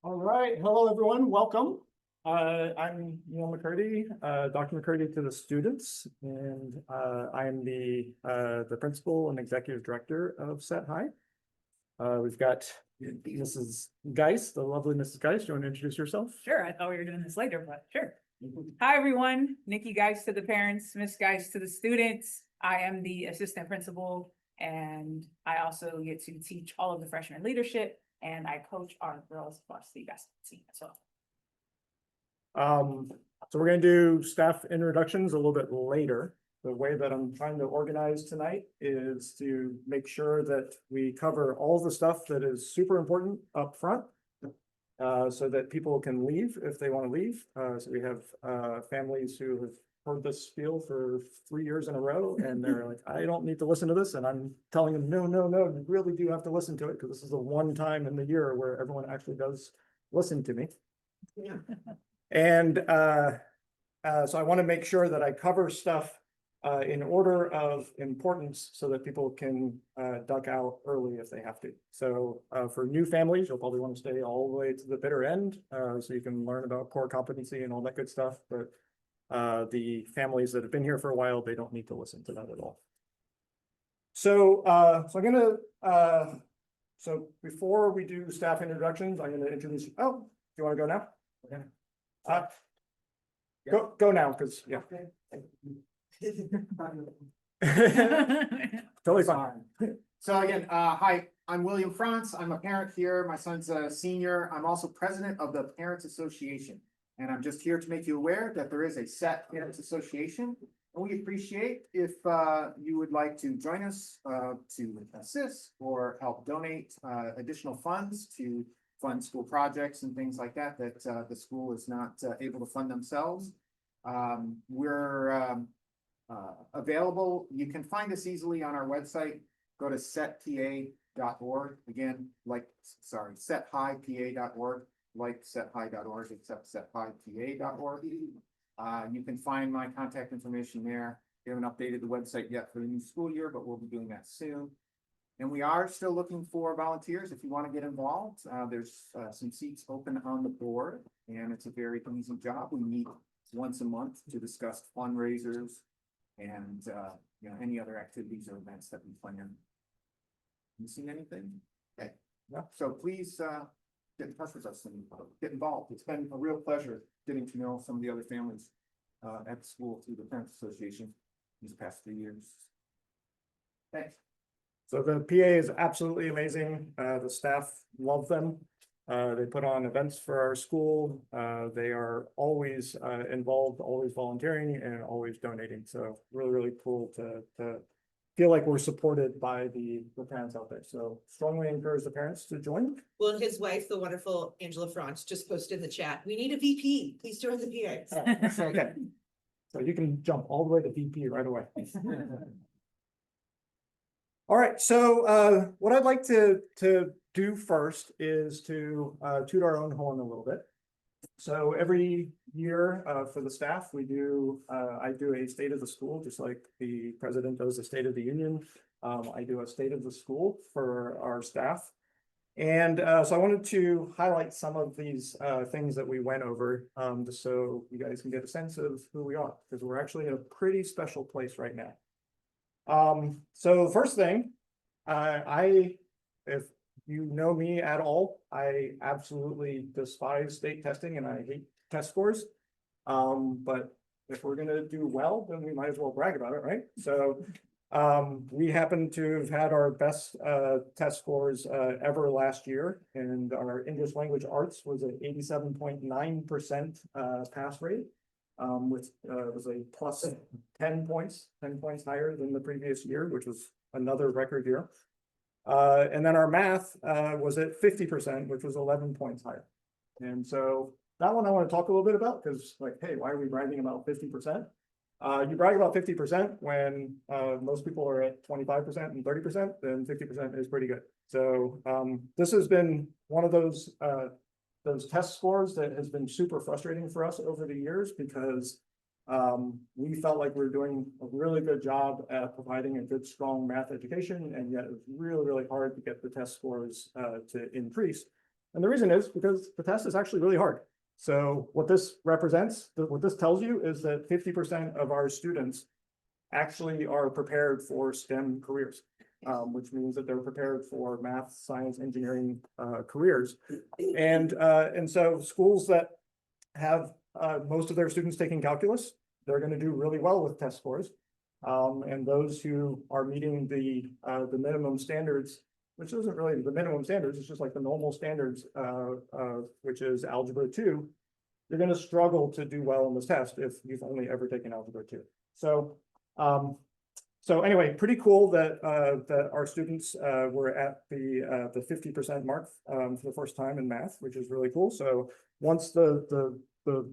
All right, hello everyone, welcome. I'm Neil McCurdy, Dr. McCurdy to the students, and I am the principal and executive director of Set High. We've got Mrs. Geis, the lovely Mrs. Geis. Do you want to introduce yourself? Sure, I thought we were doing this later, but sure. Hi, everyone. Nikki Geis to the parents, Miss Geis to the students. I am the assistant principal, and I also get to teach all of the freshman leadership, and I coach our girls varsity basketball team as well. So we're going to do staff introductions a little bit later. The way that I'm trying to organize tonight is to make sure that we cover all the stuff that is super important up front. So that people can leave if they want to leave. So we have families who have heard this spiel for 3 years in a row, and they're like, I don't need to listen to this. And I'm telling them, no, you really do have to listen to it, because this is the one time in the year where everyone actually does listen to me. Yeah. And so I want to make sure that I cover stuff in order of importance so that people can duck out early if they have to. So for new families, you'll probably want to stay all the way to the bitter end so you can learn about core competency and all that good stuff. But the families that have been here for a while, they don't need to listen to that at all. So I'm gonna so before we do staff introductions, I'm gonna introduce you. Oh, do you want to go now? Okay. Go now, because yeah. Totally fine. So again, hi, I'm William France. I'm a parent here. My son's a senior. I'm also president of the Parents Association. And I'm just here to make you aware that there is a SET Parents Association. And we appreciate if you would like to join us to assist or help donate additional funds to fund school projects and things like that, that the school is not able to fund themselves. We're available. You can find us easily on our website. Go to setpa.org. Again, sethighpa.org, like sethighh.org, except sethighpa.org. You can find my contact information there. We haven't updated the website yet for the new school year, but we'll be doing that soon. And we are still looking for volunteers if you want to get involved. There's some seats open on the board, and it's a very easy job. We meet once a month to discuss fundraisers and any other activities or events that we plan. You seen anything? Okay. Yeah. So please get in touch with us and get involved. It's been a real pleasure getting to know some of the other families at the school through the Parents Association these past 3 years. Thanks. So the PA is absolutely amazing. The staff love them. They put on events for our school. They are always involved, always volunteering, and always donating. So really, really cool to feel like we're supported by the parents out there. So strongly encourage the parents to join. Well, and his wife, the wonderful Angela France, just posted in the chat, we need a VP. Please join the PA. Okay. So you can jump all the way to VP right away. All right, so what I'd like to do first is to toot our own horn a little bit. So every year for the staff, I do a state of the school, just like the president does a state of the union. I do a state of the school for our staff. And so I wanted to highlight some of these things that we went over, just so you guys can get a sense of who we are, because we're actually in a pretty special place right now. So the first thing, if you know me at all, I absolutely despise state testing and I hate test scores. But if we're gonna do well, then we might as well brag about it, right? So we happen to have had our best test scores ever last year, and our English language arts was an 87.9% pass rate. Which was a plus 10 points higher than the previous year, which was another record year. And then our math was at 50%, which was 11 points higher. And so that one I want to talk a little bit about, because like, hey, why are we bragging about 50%? You brag about 50% when most people are at 25% and 30%, then 50% is pretty good. So this has been one of those test scores that has been super frustrating for us over the years, because we felt like we were doing a really good job at providing a good, strong math education, and yet it was really, really hard to get the test scores to increase. And the reason is because the test is actually really hard. So what this represents, what this tells you is that 50% of our students actually are prepared for STEM careers, which means that they're prepared for math, science, engineering careers. And so schools that have most of their students taking calculus, they're going to do really well with test scores. And those who are meeting the minimum standards, which isn't really the minimum standards, it's just like the normal standards, which is Algebra 2, you're going to struggle to do well in this test if you've only ever taken Algebra 2. So anyway, pretty cool that that our students were at the 50% mark for the first time in math, which is really cool. So once the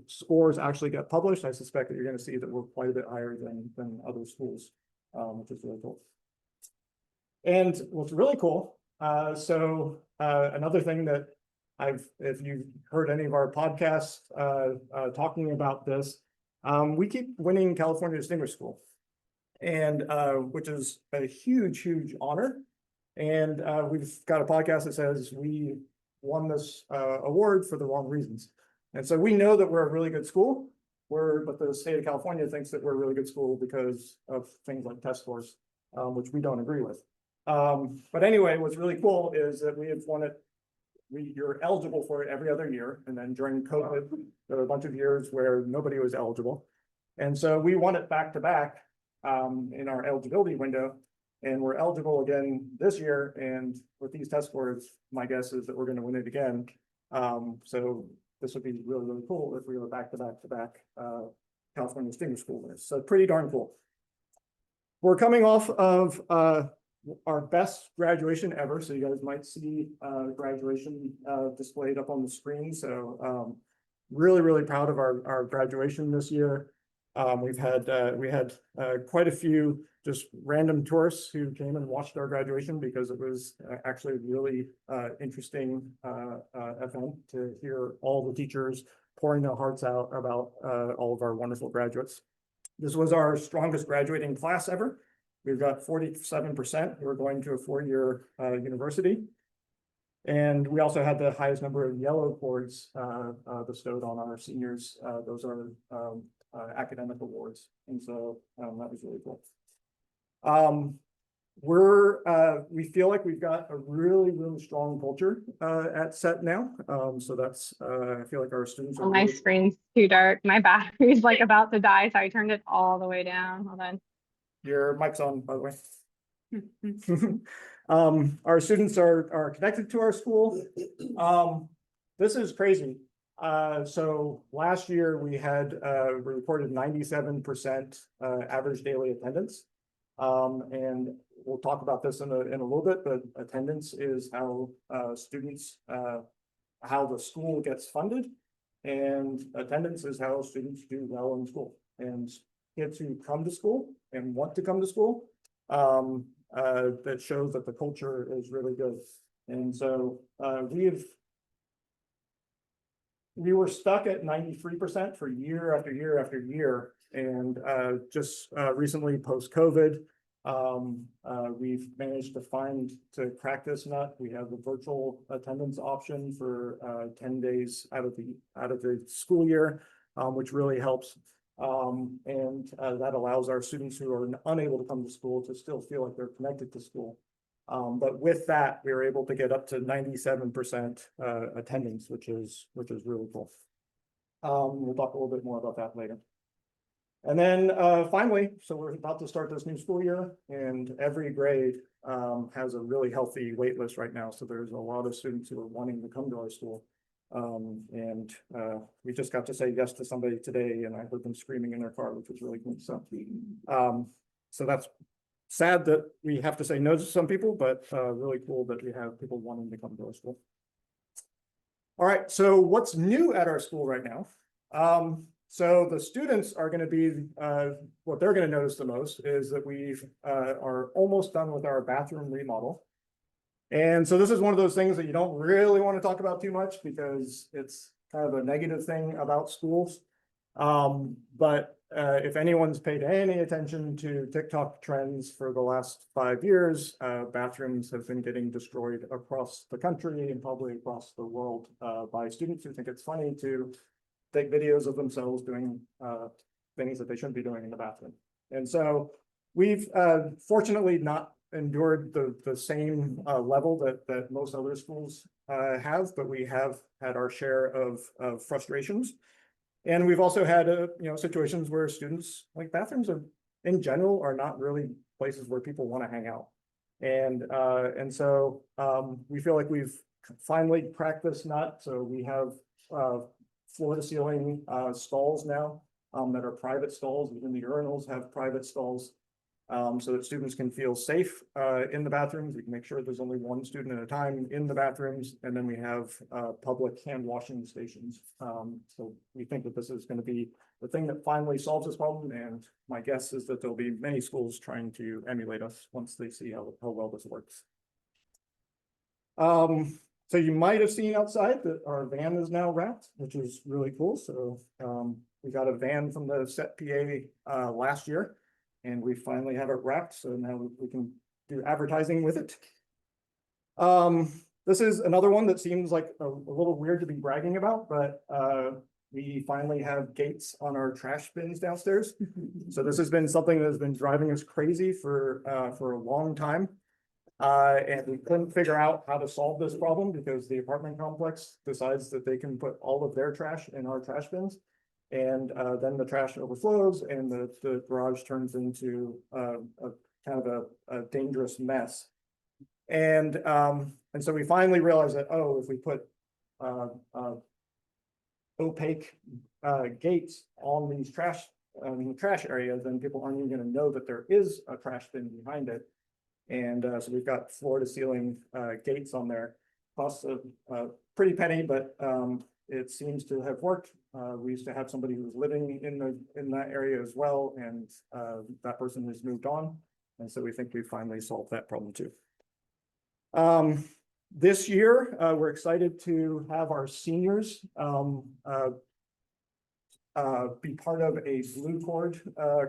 scores actually get published, I suspect that you're going to see that we're quite a bit higher than other schools, which is really cool. And what's really cool, another thing that if you've heard any of our podcasts talking about this, we keep winning California Distinguished School, and which is a huge but And we've got a podcast that says we won this award for the wrong reasons. And so we know that we're a really good school, but the state of California thinks that we're a really good school because of things like test scores, which we don't agree with. But anyway, what's really cool is that we have won it. You're eligible for it every other year. And then during COVID, there were a bunch of years where nobody was eligible. And so we won it back to back in our eligibility window. And we're eligible again this year. And with these test scores, my guess is that we're going to win it again. So this would be really, really cool if we were back to back California Distinguished School winners. So pretty darn cool. We're coming off of our best graduation ever. So you guys might see graduation displayed up on the screen. So really, really proud of our graduation this year. We had quite a few just random tourists who came and watched our graduation because it was actually a really interesting event to hear all the teachers pouring their hearts out about all of our wonderful graduates. This was our strongest graduating class ever. We've got 47% who are going to a four-year university. And we also had the highest number of yellow cords bestowed on our seniors. Those are academic awards. And so that was really cool. We feel like we've got a really, really strong culture at SET now. So that's, I feel like our students are my really... screen's too dark. My battery's like about to die, so I turned it all the way down. Hold on. Your mic's on, by the way. Our students are connected to our school. This is crazy. So last year we reported 97% average daily attendance. And we'll talk about this in a little bit, but attendance is how students, how the school gets funded, and attendance is how students do well in school. And kids who come to school and want to come to school, that shows that the culture is really good. And so we were stuck at 93% for year after year after year. And just recently post-COVID, we've managed to crack this nut. We have a virtual attendance option for 10 days out of the school year, which really helps. And that allows our students who are unable to come to school to still feel like they're connected to school. But with that, we were able to get up to 97% attendance, which is really cool. We'll talk a little bit more about that later. And then finally, so we're about to start this new school year, and every grade has a really healthy wait list right now. So there's a lot of students who are wanting to come to our school. And we just got to say yes to somebody today, and I heard them screaming in their car, which was really cool. So that's sad that we have to say no to some people, but really cool that we have people wanting to come to our school. All right, so what's new at our school right now? So the students are going to be, what they're going to notice the most is that we are almost done with our bathroom remodel. And so this is one of those things that you don't really want to talk about too much because it's kind of a negative thing about schools. But if anyone's paid any attention to TikTok trends for the last 5 years, bathrooms have been getting destroyed across the country and probably across the world by students who think it's funny to take videos of themselves doing things that they shouldn't be doing in the bathroom. And so we've fortunately not endured the same level that most other schools have, but we have had our share of frustrations. And we've also had situations where students, like, bathrooms are in general are not really places where people want to hang out. And so we feel like we've finally cracked this nut. So we have floor to ceiling stalls now that are private stalls. Even the urinals have private stalls. So that students can feel safe in the bathrooms. We can make sure there's only one student at a time in the bathrooms, and then we have public hand washing stations. So we think that this is going to be the thing that finally solves this problem, and my guess is that there'll be many schools trying to emulate us once they see how well this works. So you might have seen outside that our van is now wrapped, which is really cool. So we got a van from the SET PA last year. And we finally have it wrapped, so now we can do advertising with it. This is another one that seems like a little weird to be bragging about, but we finally have gates on our trash bins downstairs. So this has been something that has been driving us crazy for a long time. And we couldn't figure out how to solve this problem because the apartment complex decides that they can put all of their trash in our trash bins. And then the trash overflows and the garage turns into a kind of a dangerous mess. And so we finally realized that, oh, if we put opaque gates on these trash areas, then people aren't even going to know that there is a trash bin behind it. And so we've got floor to ceiling gates on there. Costs a pretty penny, but it seems to have worked. We used to have somebody who was living in that area as well, and that person has moved on. And so we think we finally solved that problem too. This year, we're excited to have our seniors be part of a Blue Cord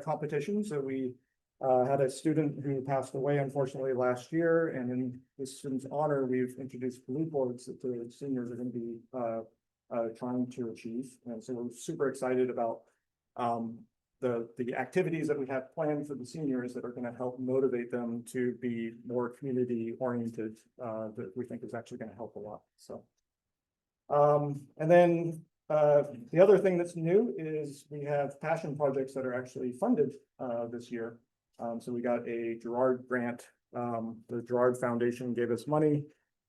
competition. So we had a student who passed away, unfortunately, last year, and in this student's honor, we've introduced Blue Cords that the seniors are going to be trying to achieve. And so we're super excited about the activities that we have planned for the seniors that are going to help motivate them to be more community oriented, that we think is actually going to help a lot. So and then the other thing that's new is we have passion projects that are actually funded this year. So we got a Girard grant. The Girard Foundation gave us money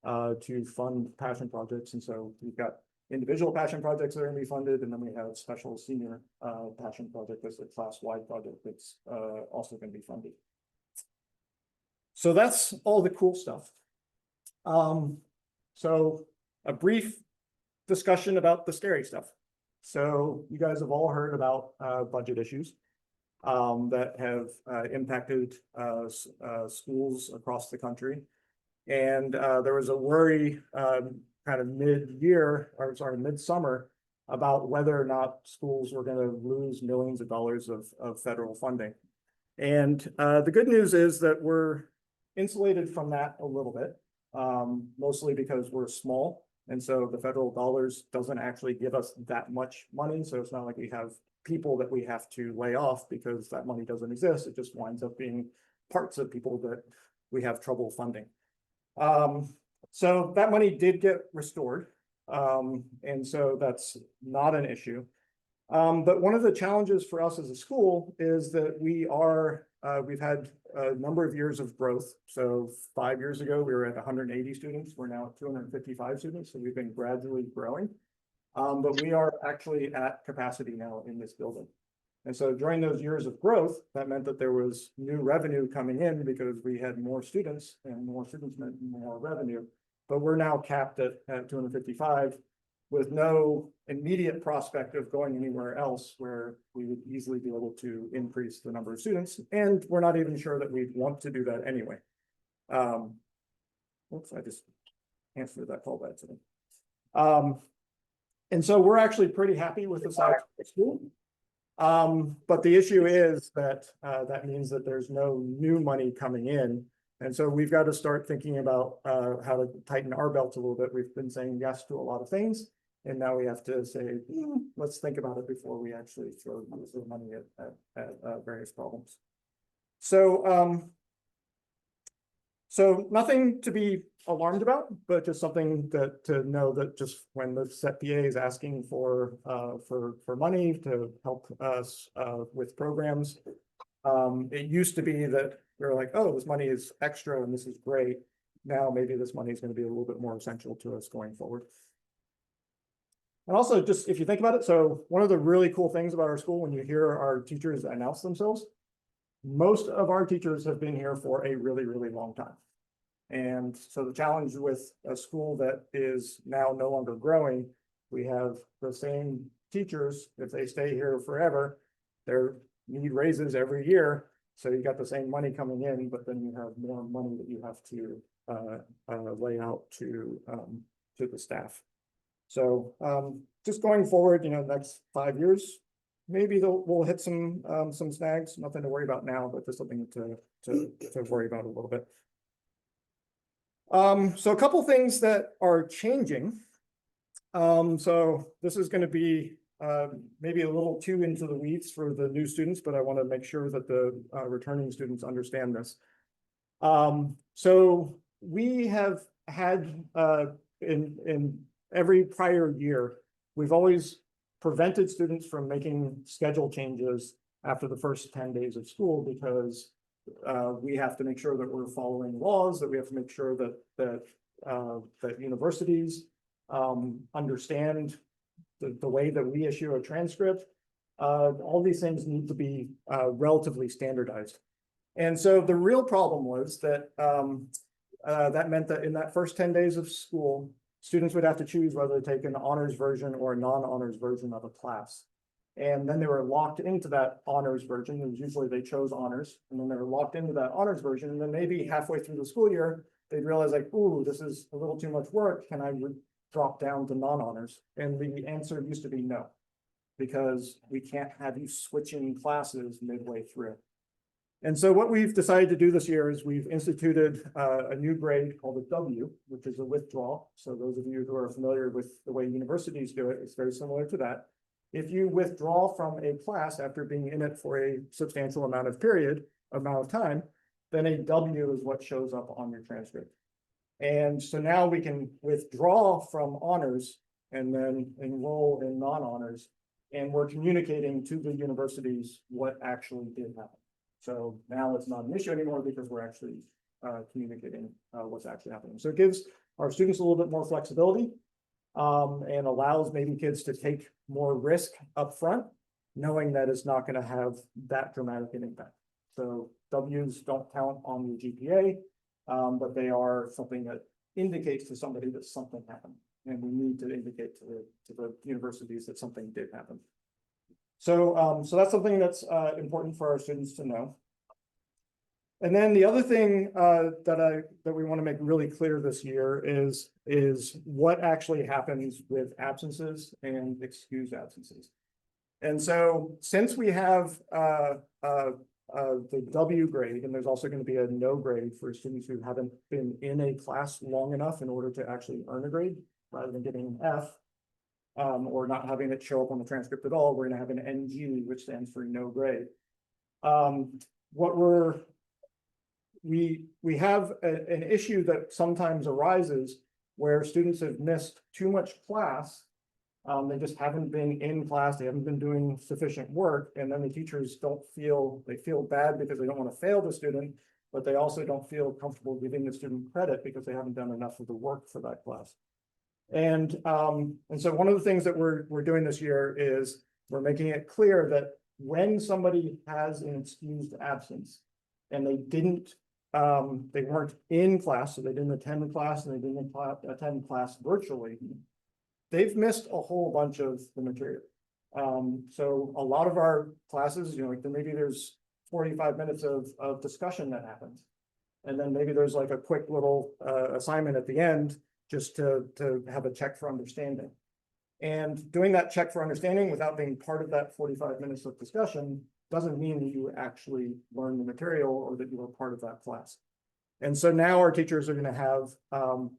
to fund passion projects, and so we've got individual passion projects that are going to be funded, and then we have special senior passion project as a class-wide project that's also going to be funded. So that's all the cool stuff. So a brief discussion about the scary stuff. So you guys have all heard about budget issues that have impacted schools across the country. And there was a worry kind of midsummer about whether or not schools were going to lose millions of dollars of federal funding. And the good news is that we're insulated from that a little bit, mostly because we're small. And so the federal dollars doesn't actually give us that much money. So it's not like we have people that we have to lay off because that money doesn't exist. It just winds up being parts of people that we have trouble funding. So that money did get restored. And so that's not an issue. But one of the challenges for us as a school is that we've had a number of years of growth. So 5 years ago, we were at 180 students. We're now at 255 students. So we've been gradually growing. But we are actually at capacity now in this building. And so during those years of growth, that meant that there was new revenue coming in because we had more students, and more students meant more revenue. But we're now capped at 255 with no immediate prospect of going anywhere else where we would easily be able to increase the number of students. And we're not even sure that we'd want to do that anyway. Oops, I just answered that call by accident. And so we're actually pretty happy with the size of the school. But the issue is that, that means that there's no new money coming in. And so we've got to start thinking about, how to tighten our belts a little bit. We've been saying yes to a lot of things. And now we have to say, let's think about it before we actually throw the money at various problems. So, so nothing to be alarmed about, but just something that to know that just when the set PA is asking for money to help us with programs, it used to be that we were like, oh, this money is extra and this is great. Now maybe this money is going to be a little bit more essential to us going forward. And also, just if you think about it, so one of the really cool things about our school, when you hear our teachers announce themselves, most of our teachers have been here for a really, really long time. And so the challenge with a school that is now no longer growing, we have the same teachers. If they stay here forever, they need raises every year. So you got the same money coming in, but then you have more money that you have to lay out to the staff. So just going forward, you know, next 5 years, maybe we'll hit some snags. Nothing to worry about now, but just something to worry about a little bit. So a couple things that are changing. So this is going to be maybe a little too into the weeds for the new students, but I want to make sure that the returning students understand this. So we have had in every prior year, we've always prevented students from making schedule changes after the first 10 days of school because we have to make sure that we're following laws, that we have to make sure that universities understand the way that we issue a transcript. All these things need to be relatively standardized. And so the real problem was that that meant that in that first 10 days of school, students would have to choose whether to take an honors version or a non-honors version of a class. And then they were locked into that honors version. And usually they chose honors, and then they were locked into that honors version. And then maybe halfway through the school year, they'd realize like, ooh, this is a little too much work. Can I drop down to non-honors? And the answer used to be no, because we can't have you switching classes midway through. And so what we've decided to do this year is we've instituted a new grade called a W, which is a withdrawal. So those of you who are familiar with the way universities do it, it's very similar to that. If you withdraw from a class after being in it for a substantial amount of time, then a W is what shows up on your transcript. And so now we can withdraw from honors and then enroll in non-honors, and we're communicating to the universities what actually did happen. So now it's not an issue anymore because we're actually communicating what's actually happening. So it gives our students a little bit more flexibility and allows maybe kids to take more risk up front, knowing that it's not going to have that dramatic an impact. So W's don't count on the GPA, but they are something that indicates to somebody that something happened. And we need to indicate to the universities that something did happen. So, so that's something that's important for our students to know. And then the other thing that we want to make really clear this year is what actually happens with absences and excused absences. And so since we have the W grade, and there's also going to be a no grade for students who haven't been in a class long enough in order to actually earn a grade, rather than getting an F, or not having it show up on the transcript at all, we're going to have an NG, which stands for no grade. We have an issue that sometimes arises where students have missed too much class. They just haven't been in class, they haven't been doing sufficient work, and then the teachers feel bad because they don't want to fail the student, but they also don't feel comfortable giving the student credit because they haven't done enough of the work for that class. And so one of the things that we're doing this year is we're making it clear that when somebody has an excused absence and they weren't in class, so they didn't attend class and they didn't attend class virtually, they've missed a whole bunch of the material. So a lot of our classes, you know, like maybe there's 45 minutes of discussion that happens. And then maybe there's like a quick little assignment at the end just to have a check for understanding. And doing that check for understanding without being part of that 45 minutes of discussion doesn't mean that you actually learn the material or that you are part of that class. And so now our teachers are going to have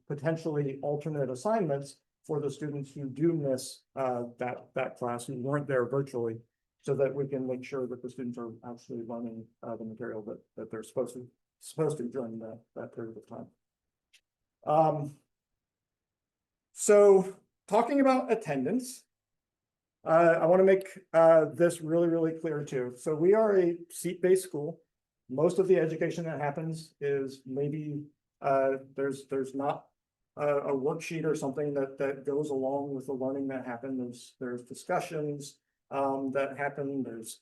potentially alternate assignments for the students who do miss that class, who weren't there virtually, so that we can make sure that the students are actually learning the material that they're supposed to during that period of time. So talking about attendance, I want to make this really, really clear too. So we are a seat-based school. Most of the education that happens is maybe there's not a worksheet or something that goes along with the learning that happens. There's discussions that happen. There's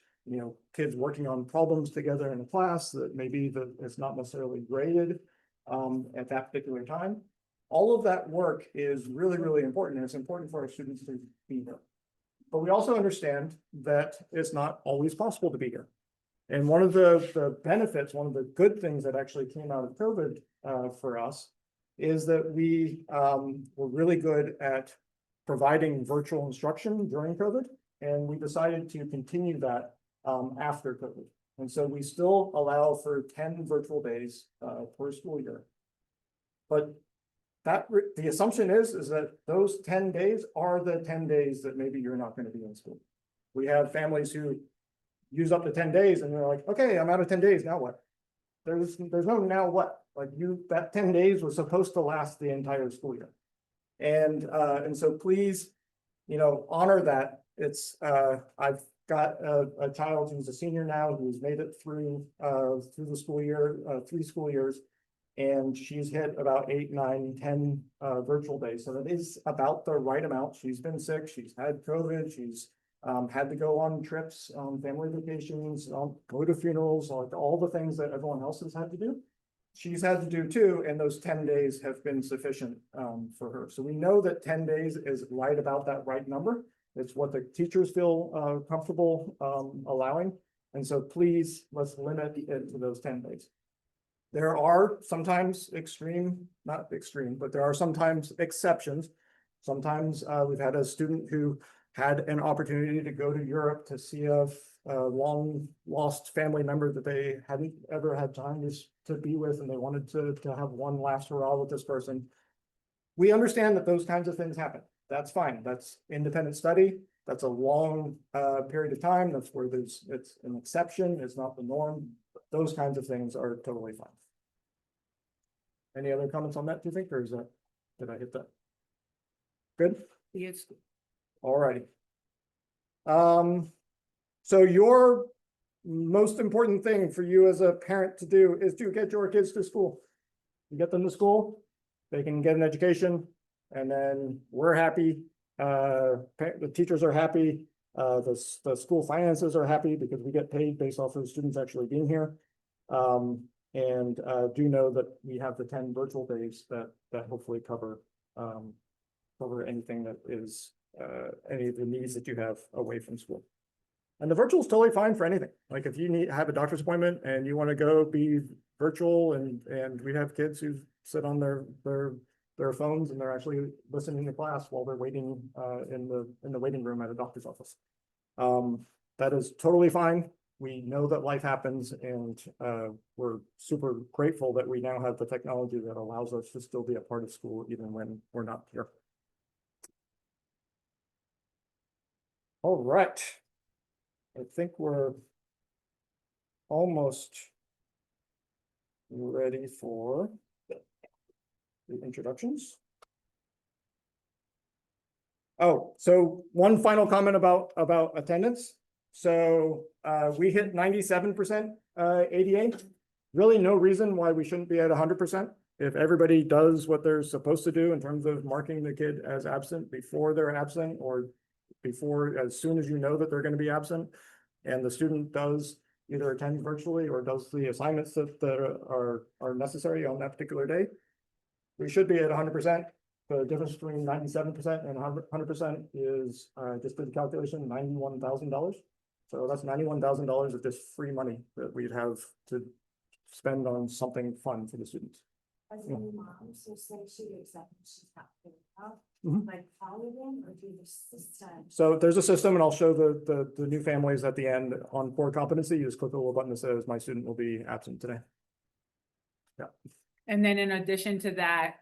kids working on problems together in a class that maybe it's not necessarily graded at that particular time. All of that work is really, really important. And it's important for our students to be here. But we also understand that it's not always possible to be here. And one of the benefits, one of the good things that actually came out of COVID for us is that we were really good at providing virtual instruction during COVID. And we decided to continue that after COVID. And so we still allow for 10 virtual days per school year. But the assumption is that those 10 days are the 10 days that maybe you're not going to be in school. We have families who use up to 10 days and they're like, okay, I'm out of 10 days, now what? There's no now what, like that 10 days was supposed to last the entire school year. And so please, honor that. It's I've got a child who's a senior now who's made it through the school year, 3 school years. And she's hit about 8, 9, 10 virtual days. So that is about the right amount. She's been sick, she's had COVID, she's had to go on trips, family vacations, go to funerals, like all the things that everyone else has had to do. She's had to do too, and those 10 days have been sufficient for her. So we know that 10 days is right about that right number. It's what the teachers feel comfortable allowing. And so please, let's limit it to those 10 days. There are sometimes not extreme, but there are sometimes exceptions. Sometimes we've had a student who had an opportunity to go to Europe to see a long lost family member that they hadn't ever had time to be with, and they wanted to have one last hurrah with this person. We understand that those kinds of things happen. That's fine. That's independent study. That's a long period of time. That's where it's an exception. It's not the norm. Those kinds of things are totally fine. Any other comments on that, do you think, or did I hit that? Good? Yes. All righty. So your most important thing for you as a parent to do is to get your kids to school. You get them to school, they can get an education, and then we're happy. The teachers are happy. The school finances are happy because we get paid based off of the students actually being here. And do know that we have the 10 virtual days that hopefully cover anything that is any of the needs that you have away from school. And the virtual is totally fine for anything. Like if you have a doctor's appointment and you want to go be virtual, and we have kids who sit on their phones and they're actually listening to class while they're waiting in the waiting room at a doctor's office. That is totally fine. We know that life happens, and we're super grateful that we now have the technology that allows us to still be a part of school even when we're not here. All right. I think we're almost ready for the introductions. Oh, so one final comment about attendance. So we hit 97% ADA. Really no reason why we shouldn't be at 100%. If everybody does what they're supposed to do in terms of marking the kid as absent before they're absent, or before, as soon as you know that they're going to be absent, and the student does either attend virtually or does the assignments that are necessary on that particular day, we should be at 100%. The difference between 97% and 100% is just did the calculation, $91,000. So that's $91,000 of just free money that we'd have to spend on something fun for the students. As a new mom, so say she wakes up and she's not feeling well, Mhm. like call them or do the system. So there's a system and I'll show the new families at the end on core competency. You just click the little button that says my student will be absent today. And then in addition to that,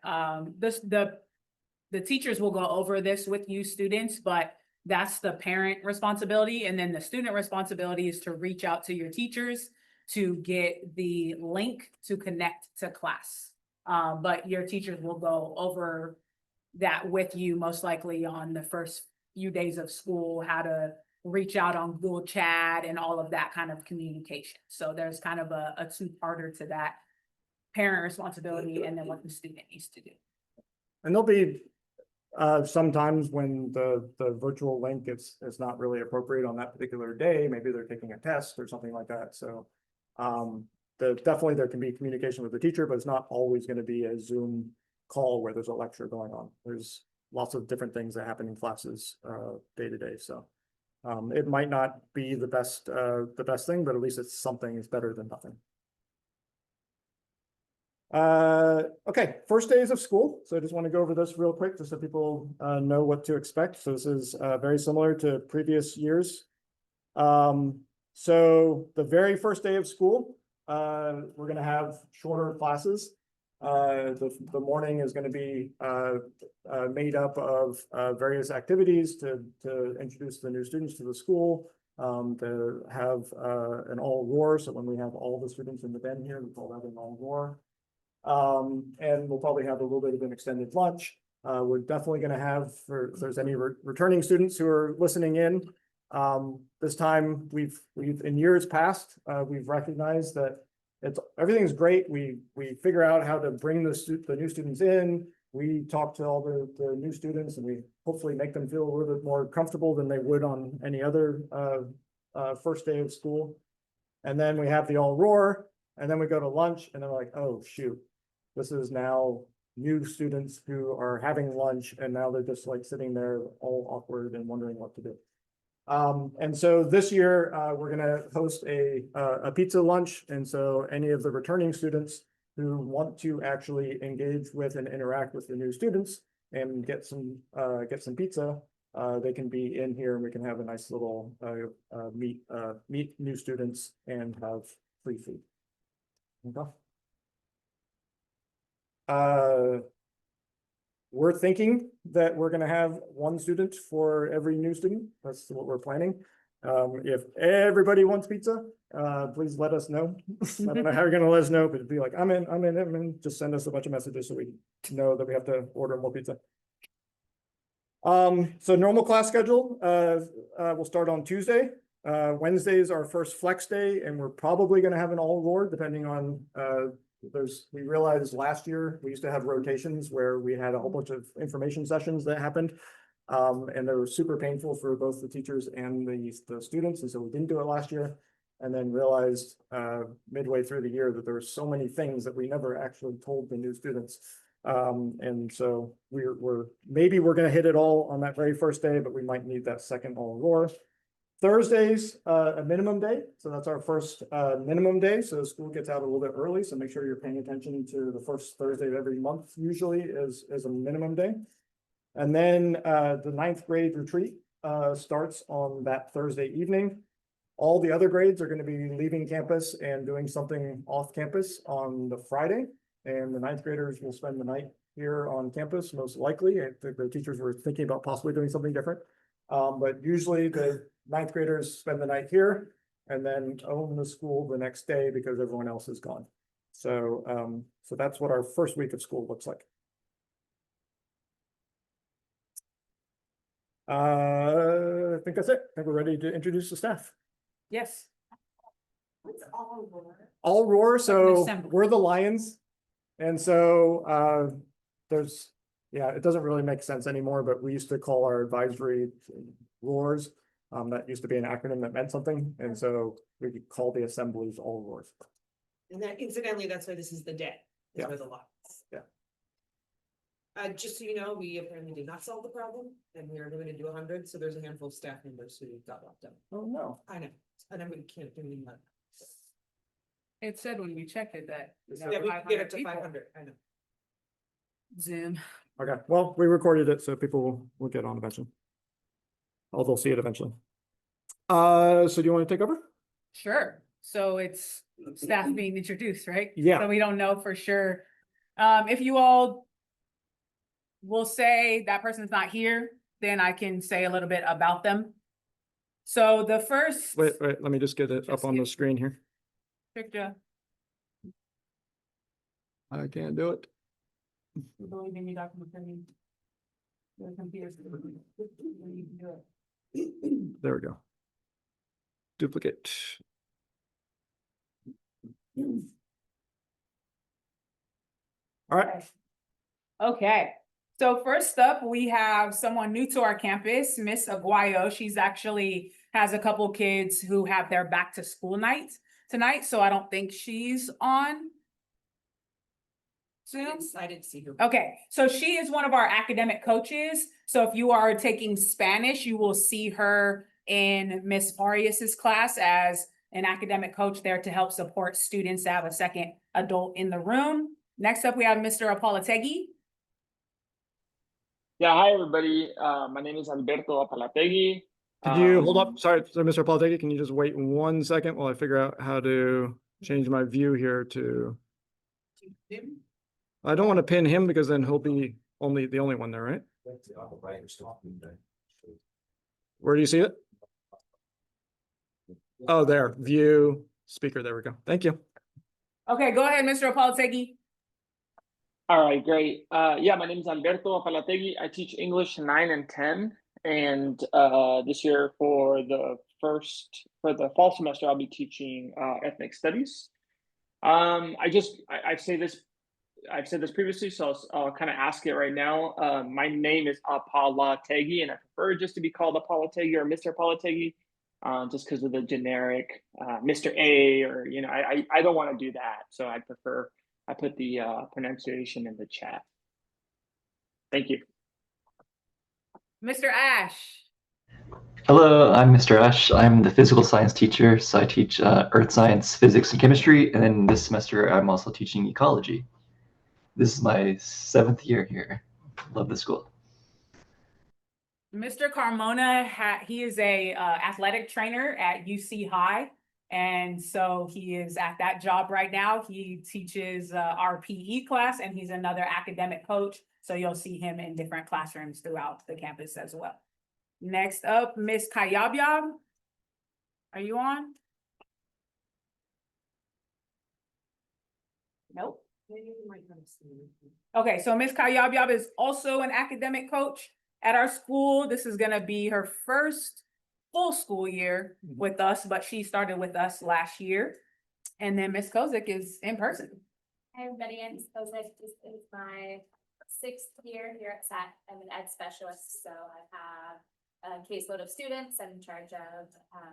the teachers will go over this with you students, but that's the parent responsibility. And then the student responsibility is to reach out to your teachers to get the link to connect to class. But your teachers will go over that with you most likely on the first few days of school, how to reach out on Google Chat and all of that kind of communication. So there's kind of a two-parter to that parent responsibility and then what the student needs to do. And there'll be sometimes when the virtual link is not really appropriate on that particular day, maybe they're taking a test or something like that. So definitely there can be communication with the teacher, but it's not always going to be a Zoom call where there's a lecture going on. There's lots of different things that happen in classes day to day. So it might not be the best thing, but at least it's something. It's better than nothing. Okay, first days of school. So I just want to go over this real quick just so people know what to expect. So this is very similar to previous years. So the very first day of school, we're going to have shorter classes. The morning is going to be made up of various activities to introduce the new students to the school, to have an all roar. So when we have all the students in the den here, we call that an all roar. And we'll probably have a little bit of an extended lunch. We're definitely going to have, if there's any returning students who are listening in, this time we've in years past, we've recognized that everything's great. We figure out how to bring the new students in. We talk to all the new students and we hopefully make them feel a little bit more comfortable than they would on any other first day of school. And then we have the all roar, and then we go to lunch, and they're like, oh shoot, this is now new students who are having lunch, and now they're just like sitting there all awkward and wondering what to do. And so this year, we're gonna host a pizza lunch. And so any of the returning students who want to actually engage with and interact with the new students and get some pizza, they can be in here and we can have a nice little meet new students and have free food. Okay. We're thinking that we're gonna have one student for every new student. That's what we're planning. If everybody wants pizza, please let us know. I don't know how you're gonna let us know, but it'd be like, I'm in, just send us a bunch of messages so we know that we have to order more pizza. So normal class schedule, we'll start on Tuesday. Wednesday is our first flex day, and we're probably gonna have an all roar depending on, we realized last year we used to have rotations where we had a whole bunch of information sessions that happened. And they were super painful for both the teachers and the students. And so we didn't do it last year, and then realized midway through the year that there were so many things that we never actually told the new students. And so maybe we're going to hit it all on that very first day, but we might need that second all roar. Thursday's a minimum day. So that's our first minimum day. So school gets out a little bit early. So make sure you're paying attention to the first Thursday of every month, usually is a minimum day. And then the 9th grade retreat starts on that Thursday evening. All the other grades are going to be leaving campus and doing something off campus on the Friday. And the 9th graders will spend the night here on campus, most likely. I think the teachers were thinking about possibly doing something different. But usually the 9th graders spend the night here and then own the school the next day because everyone else is gone. So, so that's what our first week of school looks like. I think that's it. I think we're ready to introduce the staff. Yes. What's all roar? All roar, so assembly. we're the Lions. And so it doesn't really make sense anymore, but we used to call our advisory roars. That used to be an acronym that meant something. And so we could call the assemblies all roars. And that incidentally, that's why this is the day. Yeah. There's a lot. Yeah. Just so you know, we apparently did not solve the problem and we are going to do 100. So there's a handful of staff members who got locked up. Oh, no. I know. And I'm going to can't do any more. It said when we checked it that. Yeah, we can get up to 500. I know. Zoom. Okay, well, we recorded it, so people will get on eventually. Oh, they'll see it eventually. So do you want to take over? Sure. So it's staff being introduced, right? Yeah. So we don't know for sure. If you all will say that person's not here, then I can say a little bit about them. So the first. Wait, let me just get it up Just on the give- screen here. Picture. I can't do it. We believe in you, Dr. McCurdy. Your computer's. You can do it. There we go. Duplicate. All right, Okay, so first up, we have someone new to our campus, Miss Aguayo. She's actually has a couple kids who have their back to school night tonight, so I don't think she's on Zoom. I didn't see her. Okay, so she is one of our academic coaches. So if you are taking Spanish, you will see her in Miss Arias's class as an academic coach there to help support students to have a second adult in the room. Next up, we have Mr. Apolategui. Yeah, hi everybody. My name is Alberto Apalategui. could you hold up? Sorry, so Mr. Palateki, can you just wait 1 second while I figure out how to change my view here to, I don't want to pin him because then he'll be the only one there, right? Where do you see it? Oh, there, view, speaker, there we go. Thank you. Okay, go ahead, Mr. Apolategui. All right, great. Yeah, my name is Alberto Apalategui. I teach English 9 and 10. And this year for the fall semester, I'll be teaching ethnic studies. I've said this previously, so I'll kind of ask it right now. My name is Apalategui, and I prefer just to be called Apalategui or Mr. Apalategui, just because of the generic Mr. A, or I don't want to do that, so I put the pronunciation in the chat. Thank you. Mr. Ash. Hello, I'm Mr. Ash. I'm the physical science teacher, so I teach earth science, physics, and chemistry, and then this semester I'm also teaching ecology. This is my 7th year here. Love the school. Mr. Carmona, he is a athletic trainer at UC High. And so he is at that job right now. He teaches our PE class, and he's another academic coach. So you'll see him in different classrooms throughout the campus as well. Next up, Miss Kayabyab. Are you on? Nope. Okay, so Miss Kayabyab is also an academic coach at our school. This is gonna be her first full school year with us, but she started with us last year. And then Miss Kozik is in person. Hi, everybody, I'm Kozik. This is my 6th year here at SAT. I'm an ed specialist, so I have a caseload of students. I'm in charge of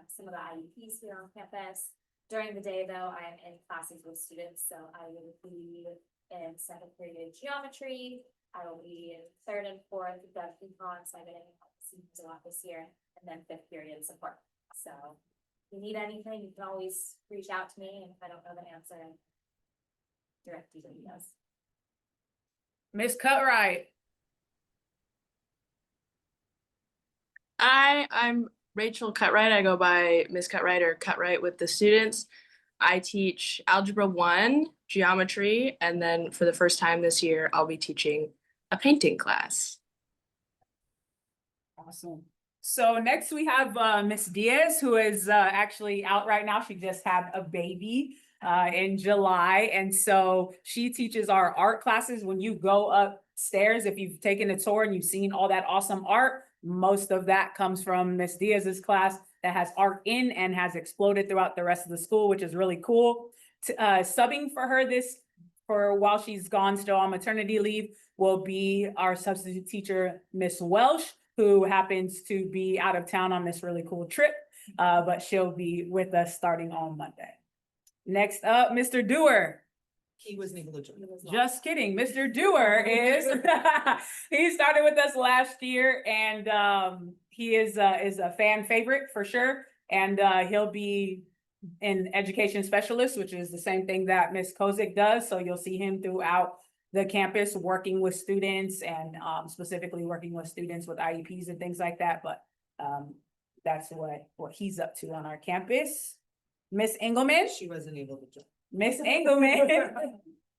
some of the IEPs here on campus. During the day, though, I am in classes with students, so I will be in 7th period geometry. I will be in 3rd and 4th Gov Econ, so I've been in seniors a lot this year, and then 5th period support. So if you need anything, you can always reach out to me, and if I don't know the answer, direct you to us. Miss Cutright. I'm Rachel Cutright. I go by Miss Cutright or Cutright with the students. I teach Algebra 1, geometry, and then for the first time this year, I'll be teaching a painting class. Awesome. So next we have Miss Diaz, who is actually out right now. She just had a baby in July. And so she teaches our art classes. When you go upstairs, if you've taken a tour and you've seen all that awesome art, most of that comes from Miss Diaz's class that has art in and has exploded throughout the rest of the school, which is really cool. Subbing for her for while she's gone still on maternity leave will be our substitute teacher, Miss Welsh, who happens to be out of town on this really cool trip, but she'll be with us starting on Monday. Next up, Mr. Dewar. He wasn't able to join. Just kidding. Mr. Dewar is, he started with us last year, and he is a fan favorite for sure. And he'll be an education specialist, which is the same thing that Miss Kozik does. So you'll see him throughout the campus, working with students and specifically working with students with IEPs and things like that, but that's what he's up to on our campus. Miss Engelman? She wasn't able to jump. Miss Engelman.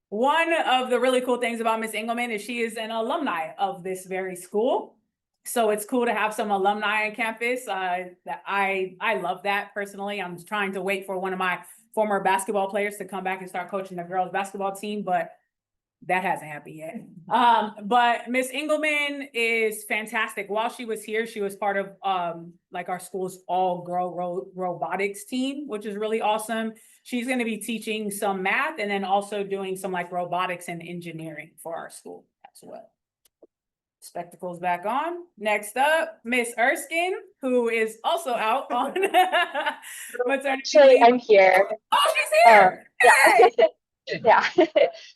One of the really cool things about Miss Engelman is she is an alumni of this very school. So it's cool to have some alumni on campus. That I love that personally. I'm trying to wait for one of my former basketball players to come back and start coaching the girls basketball team, but that hasn't happened yet. But Miss Engelman is fantastic. While she was here, she was part of like our school's all-girl robotics team, which is really awesome. She's going to be teaching some math and then also doing some like robotics and engineering for our school as well. Spectacles back on. Next up, Miss Erskine, who is also out on maternity Actually, leave. I'm here. Oh, she's here. Yeah. Yeah.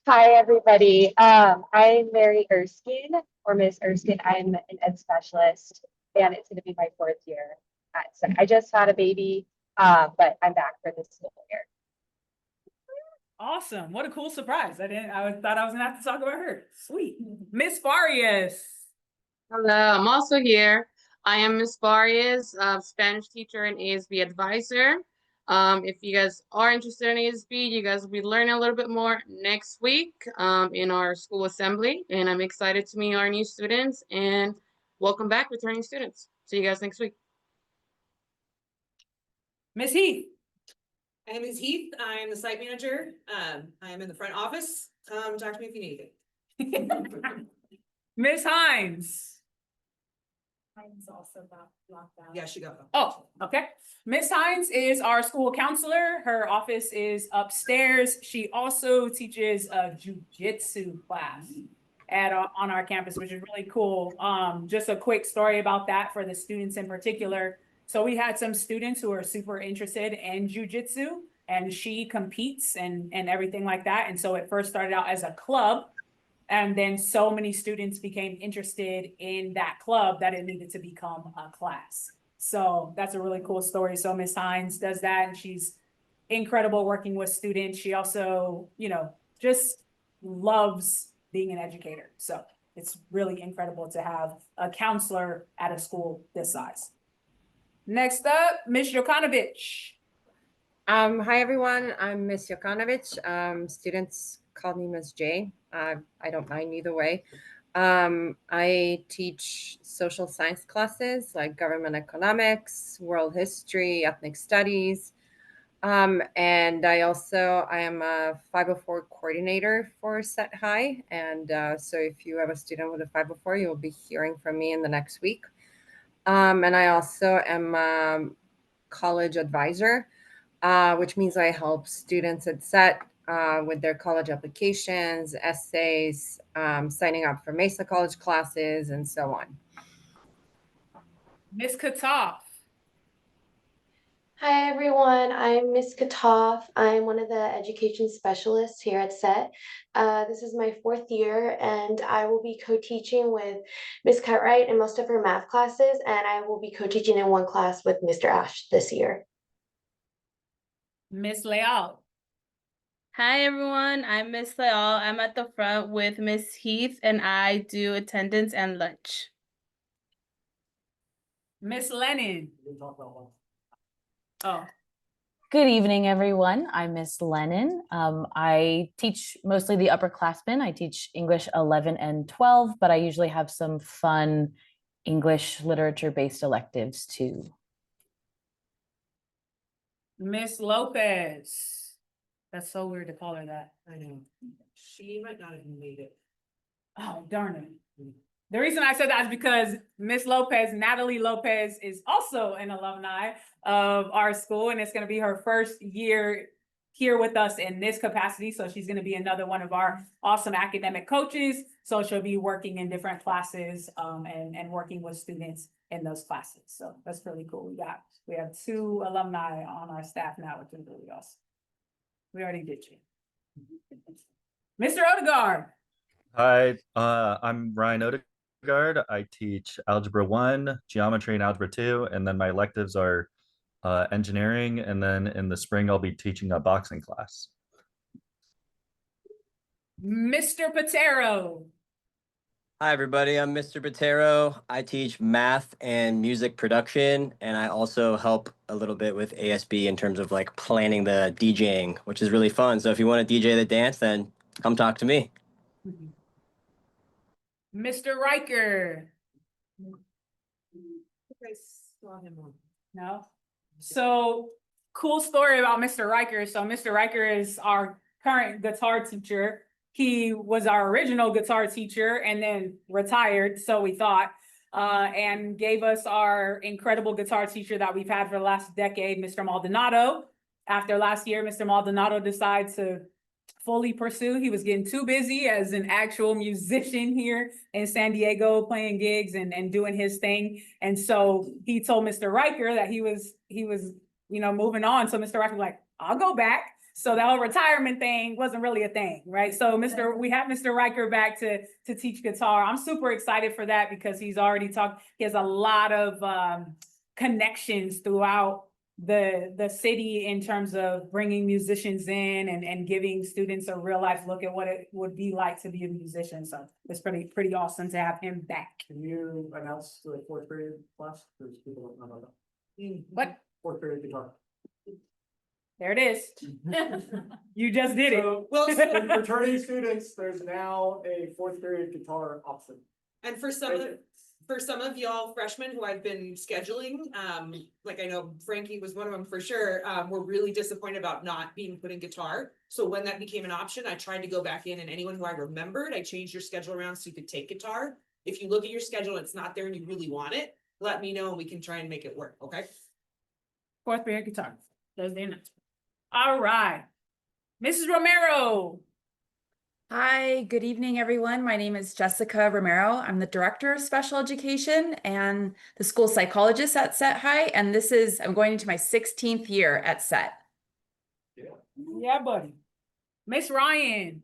Hi, everybody. I'm Mary Erskine, or Miss Erskine. I'm an ed specialist, and it's going to be my 4th year at SET. I just had a baby, but I'm back for this school year. Awesome. What a cool surprise. I thought I was gonna have to talk about her. Sweet. Miss Farias. Hello, I'm also here. I am Miss Farias, Spanish teacher and ASB advisor. If you guys are interested in ASB, you guys will be learning a little bit more next week in our school assembly. And I'm excited to meet our new students, and welcome back, returning students. See you guys next week. Miss Heath. My name is Heath. I am the site manager. I am in the front office. Talk to me if you need anything. Miss Hines. Mine's also about lockdown. Yeah, she got. Oh, okay. Miss Hines is our school counselor. Her office is upstairs. She also teaches a jujitsu class on our campus, which is really cool. Just a quick story about that for the students in particular. So we had some students who are super interested in jujitsu, and she competes and everything like that. And so it first started out as a club, and then so many students became interested in that club that it needed to become a class. So that's a really cool story. So Miss Hines does that, and she's incredible working with students. She also, just loves being an educator. So it's really incredible to have a counselor at a school this size. Next up, Ms. Jokanovic. Hi, everyone. I'm Ms. Jokanovic. Students call me Ms. J. I don't mind either way. I teach social science classes like government economics, world history, ethnic studies. And I am a 504 coordinator for SET High. And so if you have a student with a 504, you'll be hearing from me in the next week. And I also am a college advisor, which means I help students at SET with their college applications, essays, signing up for Mesa College classes, and so on. Ms. Katoff. Hi, everyone. I'm Ms. Katoff. I'm one of the education specialists here at SET. This is my 4th year, and I will be co-teaching with Ms. Cutright in most of her math classes, and I will be co-teaching in one class with Mr. Ash this year. Ms. Leal. Hi, everyone. I'm Miss Leal. I'm at the front with Miss Heath, and I do attendance and lunch. Miss Lennon. Oh. Good evening, everyone. I'm Miss Lennon. I teach mostly the upperclassmen. I teach English 11 and 12, but I usually have some fun English literature-based electives too. Miss Lopez. That's so weird to call her that. I know. She might not have made it. Oh, darn it. The reason I said that is because Miss Lopez, Natalie Lopez, is also an alumni of our school, and it's going to be her first year here with us in this capacity. So she's going to be another one of our awesome academic coaches. So she'll be working in different classes and working with students in those classes. So that's really cool. We have 2 alumni on our staff now, which is really awesome. We already did you. Mr. Odegaard. Hi, I'm Ryan Odegaard. I teach Algebra 1, Geometry, and Algebra 2, and then my electives are engineering, and then in the spring I'll be teaching a boxing class. Mr. Patero. Hi, everybody. I'm Mr. Patero. I teach math and music production, and I also help a little bit with ASB in terms of like planning the DJing, which is really fun. So if you want to DJ the dance, then come talk to me. Mr. Riker. You guys saw him on. No? So cool story about Mr. Riker. So Mr. Riker is our current guitar teacher. He was our original guitar teacher and then retired, so we thought, and gave us our incredible guitar teacher that we've had for the last decade, Mr. Maldonado. After last year, Mr. Maldonado decided to fully pursue. He was getting too busy as an actual musician here in San Diego, playing gigs and doing his thing. And so he told Mr. Riker that he was, moving on. So Mr. Riker was like, I'll go back. So that whole retirement thing wasn't really a thing, right? So we have Mr. Riker back to teach guitar. I'm super excited for that because he's already talked. He has a lot of connections throughout the city in terms of bringing musicians in and giving students a real life look at what it would be like to be a musician. So it's pretty awesome to have him back. Can you announce the fourth period class? There's people that don't know that. What? Fourth period guitar. There it is. You just did it. So, Well, for returning students, there's now a fourth period guitar option. And for some of y'all freshmen who I've been scheduling, like I know Frankie was one of them for sure, we're really disappointed about not being put in guitar. So when that became an option, I tried to go back in, and anyone who I remembered, I changed your schedule around so you could take guitar. If you look at your schedule and it's not there and you really want it, let me know and we can try and make it work, okay? Fourth period guitar. There's the announcement. All right. Mrs. Romero. Hi, good evening, everyone. My name is Jessica Romero. I'm the Director of Special Education and the school psychologist at Set High, and I'm going into my 16th year at Set. Yeah, buddy. Miss Ryan.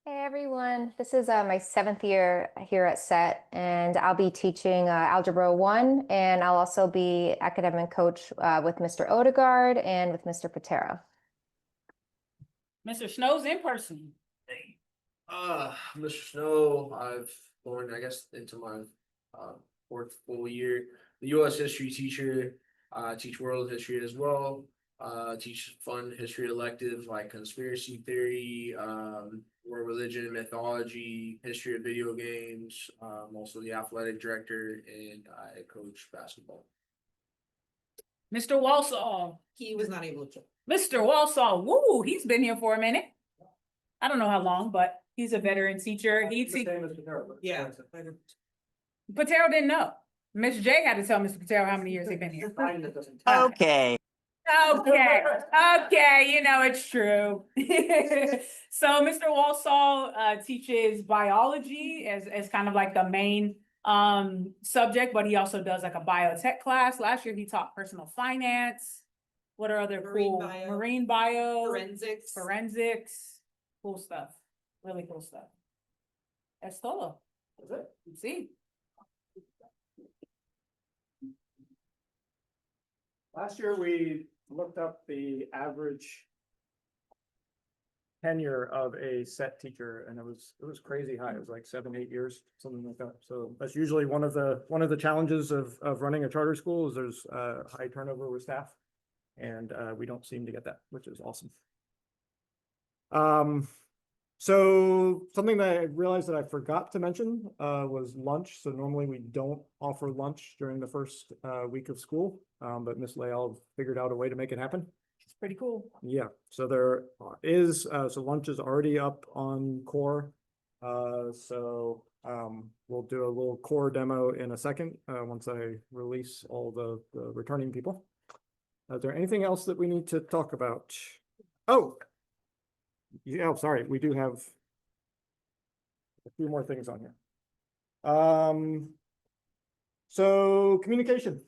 Hey everyone, this is my 7th year here at SET, and I'll be teaching Algebra 1, and I'll also be academic coach with Mr. Odegaard and with Mr. Patero. Mr. Snow's in person. Mr. Snow, I've gone, I guess, into my 4th full year. The U.S. history teacher, teach world history as well. Teach fun history electives like conspiracy theory, world religion, mythology, history of video games. Also the athletic director, and I coach basketball. Mr. Walsall. He was not able to. Mr. Walsall, woo, he's been here for a minute. I don't know how long, but he's a veteran teacher. Yeah. Patero didn't know. Miss J had to tell Mr. Patero how many years he's been here. Okay. Okay, it's true. So Mr. Walsall teaches biology as kind of like the main subject, but he also does like a biotech class. Last year he taught personal finance. What are other marine bio, forensics, cool stuff, really cool stuff. Es todo. Is it? Sí. Last year, we looked up the average tenure of a set teacher, and it was crazy high. It was like 7-8 years, something like that. So that's usually one of the challenges of running a charter school is there's high turnover with staff, and we don't seem to get that, which is awesome. So something that I realized that I forgot to mention was lunch. So normally we don't offer lunch during the first week of school, but Miss Layall figured out a way to make it happen. It's pretty cool. Yeah, so there is, so lunch is already up on Core. So we'll do a little Core demo in a second once I release all the returning people. Is there anything else that we need to talk about? Oh, yeah, sorry, we do have a few more things on here. So communication.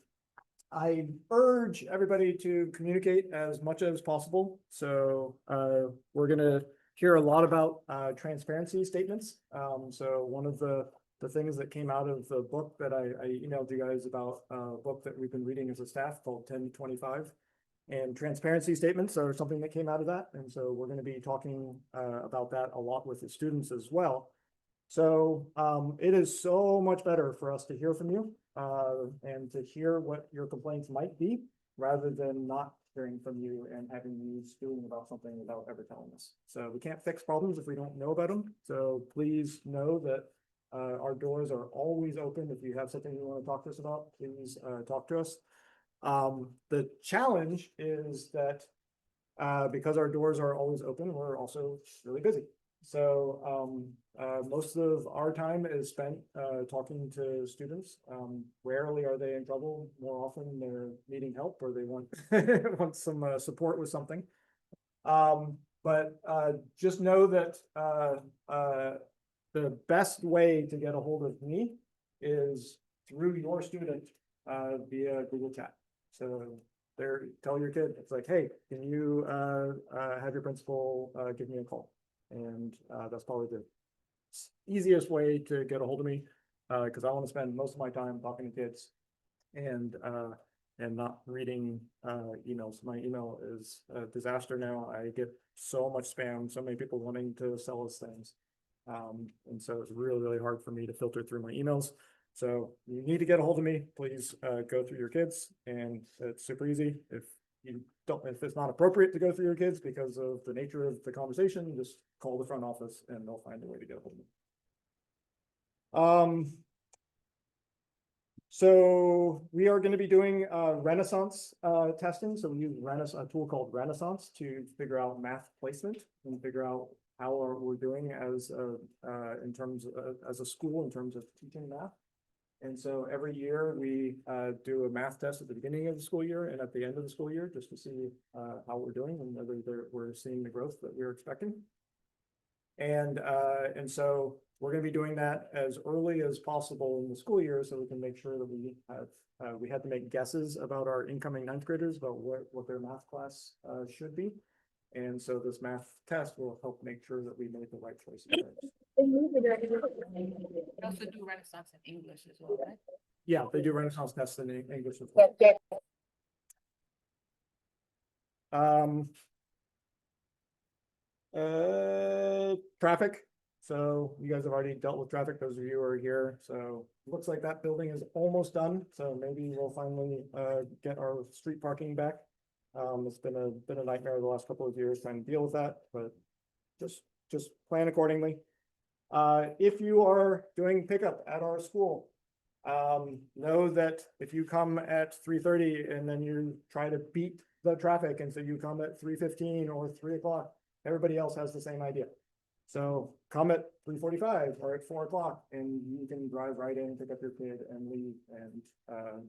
I urge everybody to communicate as much as possible. So we're gonna hear a lot about transparency statements. So one of the things that came out of the book that I emailed you guys about, a book that we've been reading as a staff called 1025. And transparency statements are something that came out of that. And so we're going to be talking about that a lot with the students as well. So it is so much better for us to hear from you and to hear what your complaints might be rather than not hearing from you and having you stewing about something without ever telling us. So we can't fix problems if we don't know about them. So please know that our doors are always open. If you have something you want to talk to us about, please talk to us. The challenge is that because our doors are always open, we're also really busy. So most of our time is spent talking to students. Rarely are they in trouble. More often they're needing help or they want want some support with something. But just know that the best way to get a hold of me is through your student via Google Chat. So there, tell your kid, it's like, hey, can you have your principal give me a call? And that's probably the easiest way to get a hold of me because I want to spend most of my time talking to kids and not reading emails. My email is a disaster now. I get so much spam, so many people wanting to sell us things. And so it's really, really hard for me to filter through my emails. So you need to get a hold of me, please go through your kids, and it's super easy. If it's not appropriate to go through your kids because of the nature of the conversation, just call the front office and they'll find a way to get a hold of me. So we are going to be doing Renaissance testing. So we use a tool called Renaissance to figure out math placement and figure out how we're doing as in terms of, as a school in terms of teaching math. And so every year we do a math test at the beginning of the school year and at the end of the school year, just to see how we're doing and whether we're seeing the growth that we're expecting. And so we're going to be doing that as early as possible in the school year, so we can make sure that we have we had to make guesses about our incoming ninth graders about what their math class should be. And so this math test will help make sure that we made the right choices. They also do Renaissance in English as well, right? Yeah, they do Renaissance tests in English as well. Traffic. So you guys have already dealt with traffic, those of you who are here. So looks like that building is almost done. So maybe we'll finally get our street parking back. It's been a nightmare the last couple of years trying to deal with that, but just plan accordingly. If you are doing pickup at our school, know that if you come at 3:30 and then you try to beat the traffic, and so you come at 3:15 or 3 o'clock, everybody else has the same idea. So come at 3:45 or at 4 o'clock and you can drive right in, pick up your kid and leave, and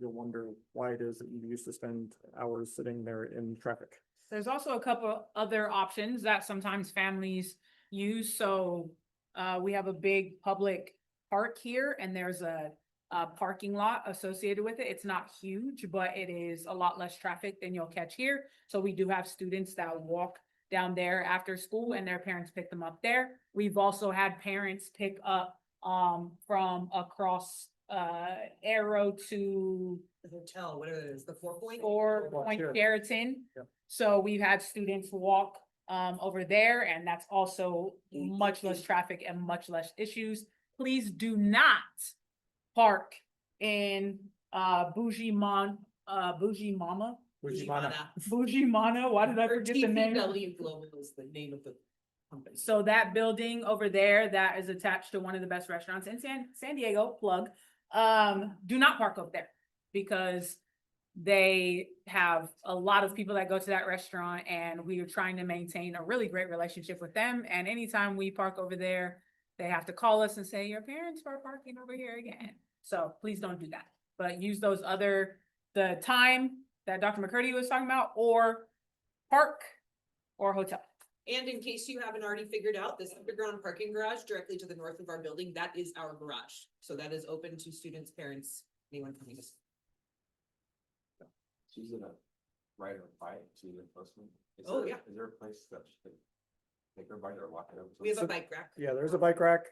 you'll wonder why it is that you used to spend hours sitting there in traffic. There's also a couple other options that sometimes families use. So we have a big public park here and there's a parking lot associated with it. It's not huge, but it is a lot less traffic than you'll catch here. So we do have students that walk down there after school and their parents pick them up there. We've also had parents pick up from across Arrow to The hotel, whatever it is, the 4 Point? 4 Point Sheraton. Yep. So we've had students walk over there, and that's also much less traffic and much less issues. Please do not park in Bougie Mama. Bougie Mana. Bougie Mana, why did I forget the name? TCW Global is the name of the company. So that building over there that is attached to one of the best restaurants in San Diego, plug, do not park up there because they have a lot of people that go to that restaurant and we are trying to maintain a really great relationship with them. And anytime we park over there, they have to call us and say, your parents are parking over here again. So please don't do that, but use those the time that Dr. McCurdy was talking about, or park or hotel. And in case you haven't already figured out, this underground parking garage directly to the north of our building, that is our garage. So that is open to students, parents, anyone coming to. She's gonna ride her bike to the postman. Oh, yeah. Is there a place that she could take her bike or walk it over? We have a bike rack. Yeah, there's a bike rack.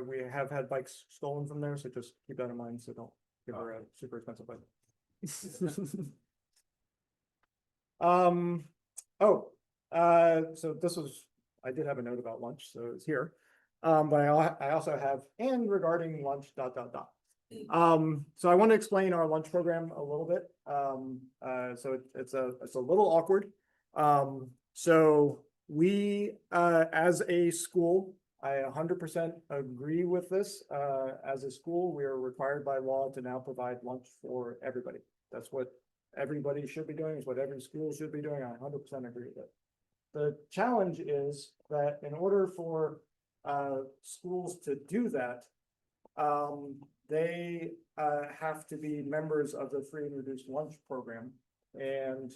We have had bikes stolen from there, so just keep that in mind. So don't give her a super expensive bike. So this was, I did have a note about lunch, so it's here. But I also have, and regarding lunch, ... So I want to explain our lunch program a little bit. So it's a little awkward. So we, as a school, I 100% agree with this. As a school, we are required by law to now provide lunch for everybody. That's what everybody should be doing, is what every school should be doing. I 100% agree with it. The challenge is that in order for schools to do that, they have to be members of the free and reduced lunch program. And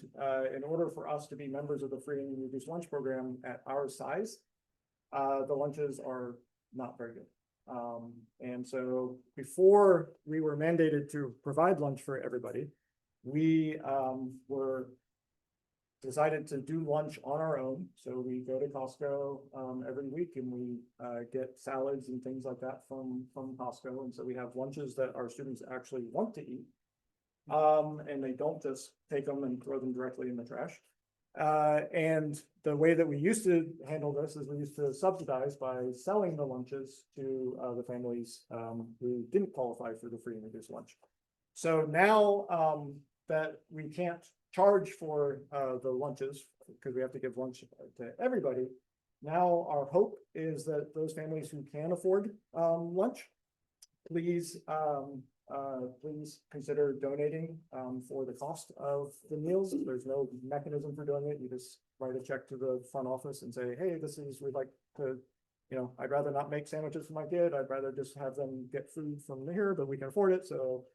in order for us to be members of the free and reduced lunch program at our size, the lunches are not very good. And so before we were mandated to provide lunch for everybody, we were decided to do lunch on our own. So we go to Costco every week and we get salads and things like that from Costco. And so we have lunches that our students actually want to eat. And they don't just take them and throw them directly in the trash. And the way that we used to handle this is we used to subsidize by selling the lunches to the families who didn't qualify for the free and reduced lunch. So now that we can't charge for the lunches because we have to give lunch to everybody, now our hope is that those families who can afford lunch, please consider donating for the cost of the meals. There's no mechanism for doing it. You just write a check to the front office and say, hey, we'd like to, I'd rather not make sandwiches for my kid. I'd rather just have them get food from here, but we can afford it. So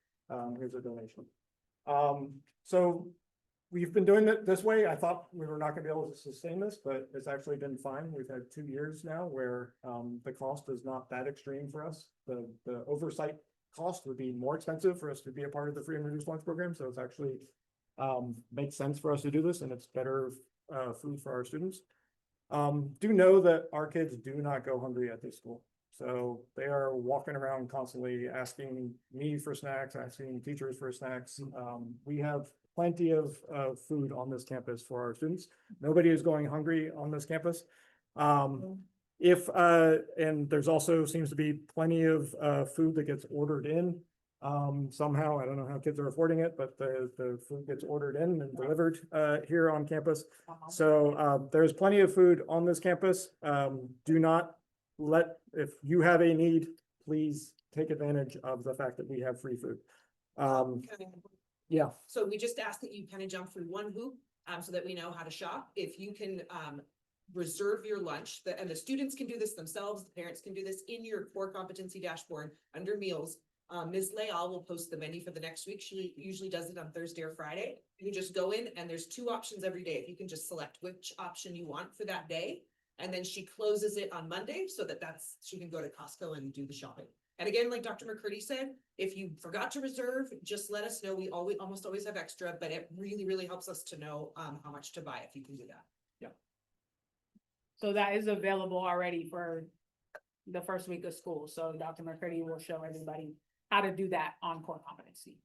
here's a donation. So we've been doing it this way. I thought we were not going to be able to sustain this, but it's actually been fine. We've had 2 years now where the cost is not that extreme for us. The oversight cost would be more expensive for us to be a part of the free and reduced lunch program. So it's actually makes sense for us to do this, and it's better food for our students. Do know that our kids do not go hungry at this school. So they are walking around constantly asking me for snacks, asking teachers for snacks. We have plenty of food on this campus for our students. Nobody is going hungry on this campus. And there's also seems to be plenty of food that gets ordered in. Somehow, I don't know how kids are affording it, but the food gets ordered in and delivered here on campus. So there's plenty of food on this campus. Do not if you have a need, please take advantage of the fact that we have free food. Yeah. So we just ask that you kind of jump through one hoop so that we know how to shop. If you can reserve your lunch, and the students can do this themselves, the parents can do this in your core competency dashboard under meals. Ms. Leal will post the menu for the next week. She usually does it on Thursday or Friday. You can just go in and there's 2 options every day. If you can just select which option you want for that day. And then she closes it on Monday so that she can go to Costco and do the shopping. And again, like Dr. McCurdy said, if you forgot to reserve, just let us know. We almost always have extra, but it really, really helps us to know how much to buy if you can do that. Yeah. So that is available already for the first week of school. So Dr. McCurdy will show everybody how to do that on core competency.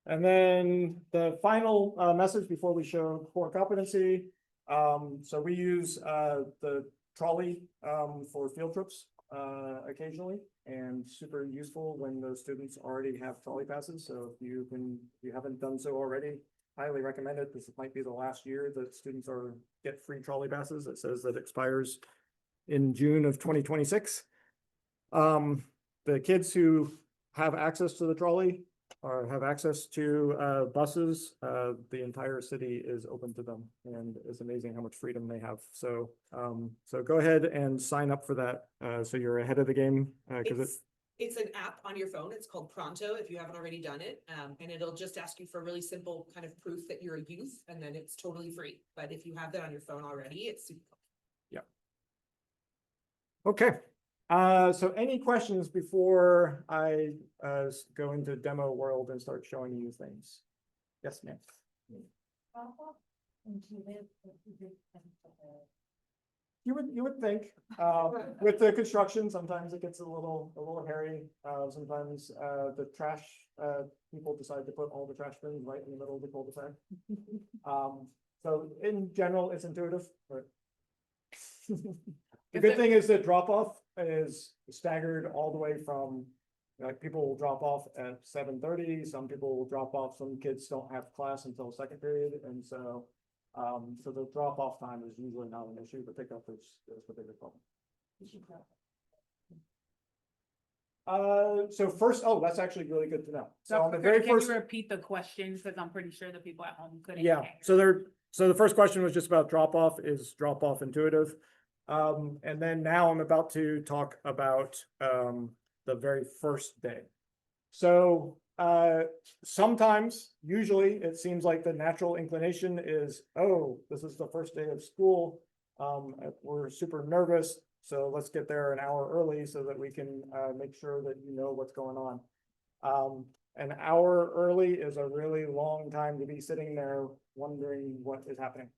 And then the final message before we show core competency. So we use the trolley for field trips occasionally, and super useful when the students already have trolley passes. So if you haven't done so already, highly recommend it. This might be the last year that students get free trolley passes. It says that expires in June of 2026. The kids who have access to the trolley or have access to buses, the entire city is open to them, and it's amazing how much freedom they have. So so go ahead and sign up for that so you're ahead of the game because It's an app on your phone. It's called Pronto if you haven't already done it. And it'll just ask you for a really simple kind of proof that you're a youth, and then it's totally free. But if you have that on your phone already, it's super cool. Yeah. Okay. So any questions before I go into demo world and start showing you things? Yes, ma'am. you would think, with the construction, sometimes it gets a little hairy. Sometimes, the trash, people decide to put all the trash bins right in the middle of the cul-de-sac. So in general, it's intuitive, but the good thing is that drop off is staggered all the way from, like, people will drop off at 7:30, some people will drop off, some kids don't have class until second period, and so so the drop off time is usually not an issue, but pickup is the bigger problem. So first, oh, that's actually really good to know. So on the very Can first. you repeat the questions, because I'm pretty sure the people at home couldn't. Yeah, hear. so the first question was just about drop off. Is drop off intuitive? And then now I'm about to talk about the very first day. So sometimes, usually, it seems like the natural inclination is, oh, this is the first day of school. We're super nervous, so let's get there an hour early so that we can make sure that you know what's going on. An hour early is a really long time to be sitting there wondering what is happening.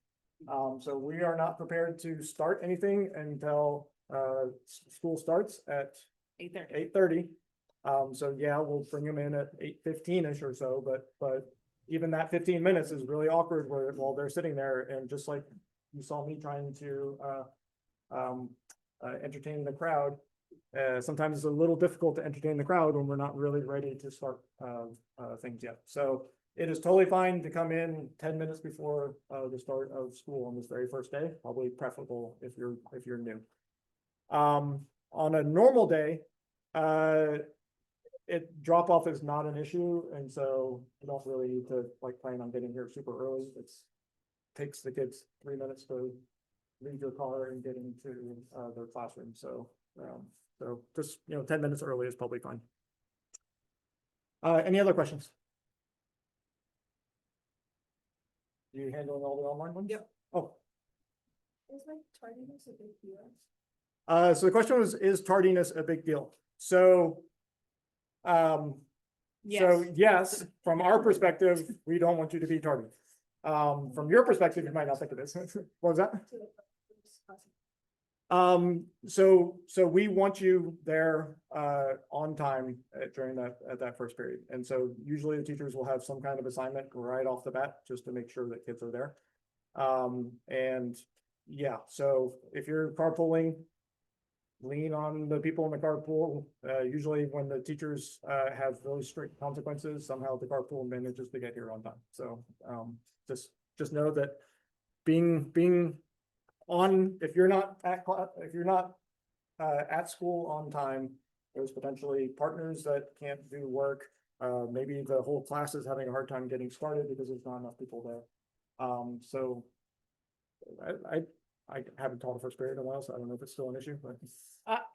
So we are not prepared to start anything until school starts at 8:30. So yeah, we'll bring them in at 8:15-ish or so, but even that 15 minutes is really awkward while they're sitting there, and just like you saw me trying to entertain the crowd. Sometimes it's a little difficult to entertain the crowd when we're not really ready to start things yet. So it is totally fine to come in 10 minutes before the start of school on this very first day, probably preferable if you're new. On a normal day, drop off is not an issue, and so you don't really need to plan on getting here super early. Takes the kids 3 minutes to leave your car and get into their classroom. So just 10 minutes early is probably fine. Any other questions? You handling all the online ones? Yep. Oh. Is like tardiness a big deal? So the question was, is tardiness a big deal? So, yes, from our perspective, we don't want you to be tardy. From your perspective, you might not think of this. What was that? So we want you there on time during that first period. And so usually the teachers will have some kind of assignment right off the bat just to make sure that kids are there. And yeah, so if you're carpooling, lean on the people in the carpool. Usually when the teachers have really strict consequences, somehow the carpool manages to get here on time. So just know that being on, if you're not at school on time, there's potentially partners that can't do work. Maybe the whole class is having a hard time getting started because there's not enough people there. So I haven't taught the first period in a while, so I don't know if it's still an issue, but.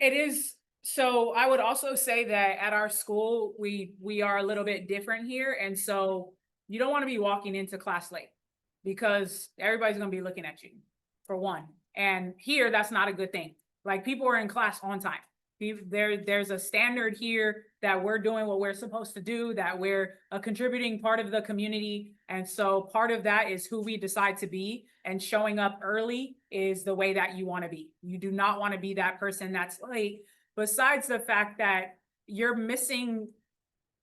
It is. So I would also say that at our school, we are a little bit different here. And so you don't want to be walking into class late because everybody's going to be looking at you, for one. And here, that's not a good thing. Like, people are in class on time. There's a standard here that we're doing what we're supposed to do, that we're a contributing part of the community. And so part of that is who we decide to be, and showing up early is the way that you want to be. You do not want to be that person that's late, besides the fact that you're missing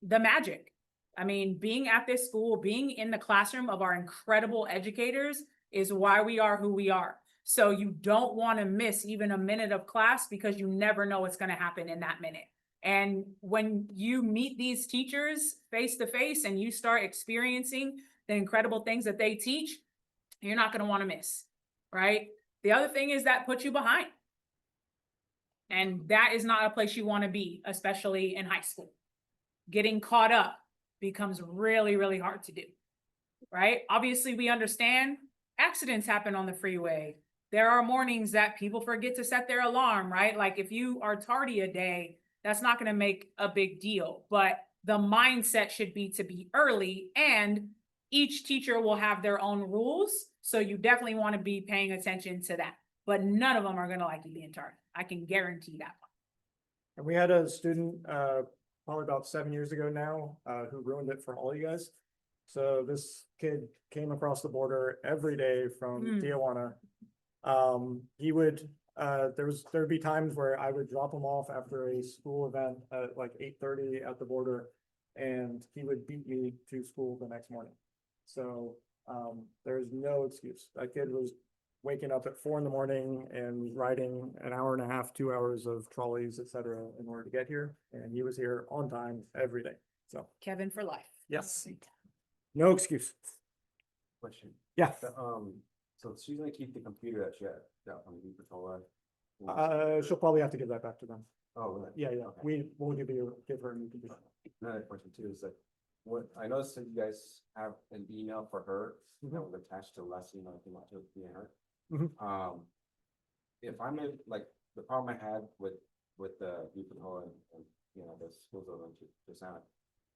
the magic. I mean, being at this school, being in the classroom of our incredible educators is why we are who we are. So you don't want to miss even a minute of class, because you never know what's going to happen in that minute. And when you meet these teachers face to face and you start experiencing the incredible things that they teach, you're not going to want to miss, right? The other thing is that puts you behind. And that is not a place you want to be, especially in high school. Getting caught up becomes really, really hard to do, right? Obviously, we understand accidents happen on the freeway. There are mornings that people forget to set their alarm, right? Like, if you are tardy a day, that's not going to make a big deal, but the mindset should be to be early, and each teacher will have their own rules. So you definitely want to be paying attention to that, but none of them are going to like you being tardy. I can guarantee that one. And we had a student probably about 7 years ago now who ruined it for all you guys. So this kid came across the border every day from Tijuana. He would there'd be times where I would drop him off after a school event at like 8:30 at the border. And he would beat me to school the next morning. So, there's no excuse. That kid was waking up at 4 a.m. and riding an hour and a half, 2 hours of trolleys, et cetera, in order to get here. And he was here on time every day. So, Kevin for life. yes, no excuse. Question. Yeah. So she's gonna keep the computer that she had, that from the Patola. She'll probably have to give that back to them. Oh, really? Yeah, yeah. Okay. We'll give her a new computer. Another question too is like, what, I noticed that you guys have an email for her that was attached to the last email, if you want to be her. Mhm. If I'm in, like, the problem I had with the Patola and, you know, the schools over to Sound,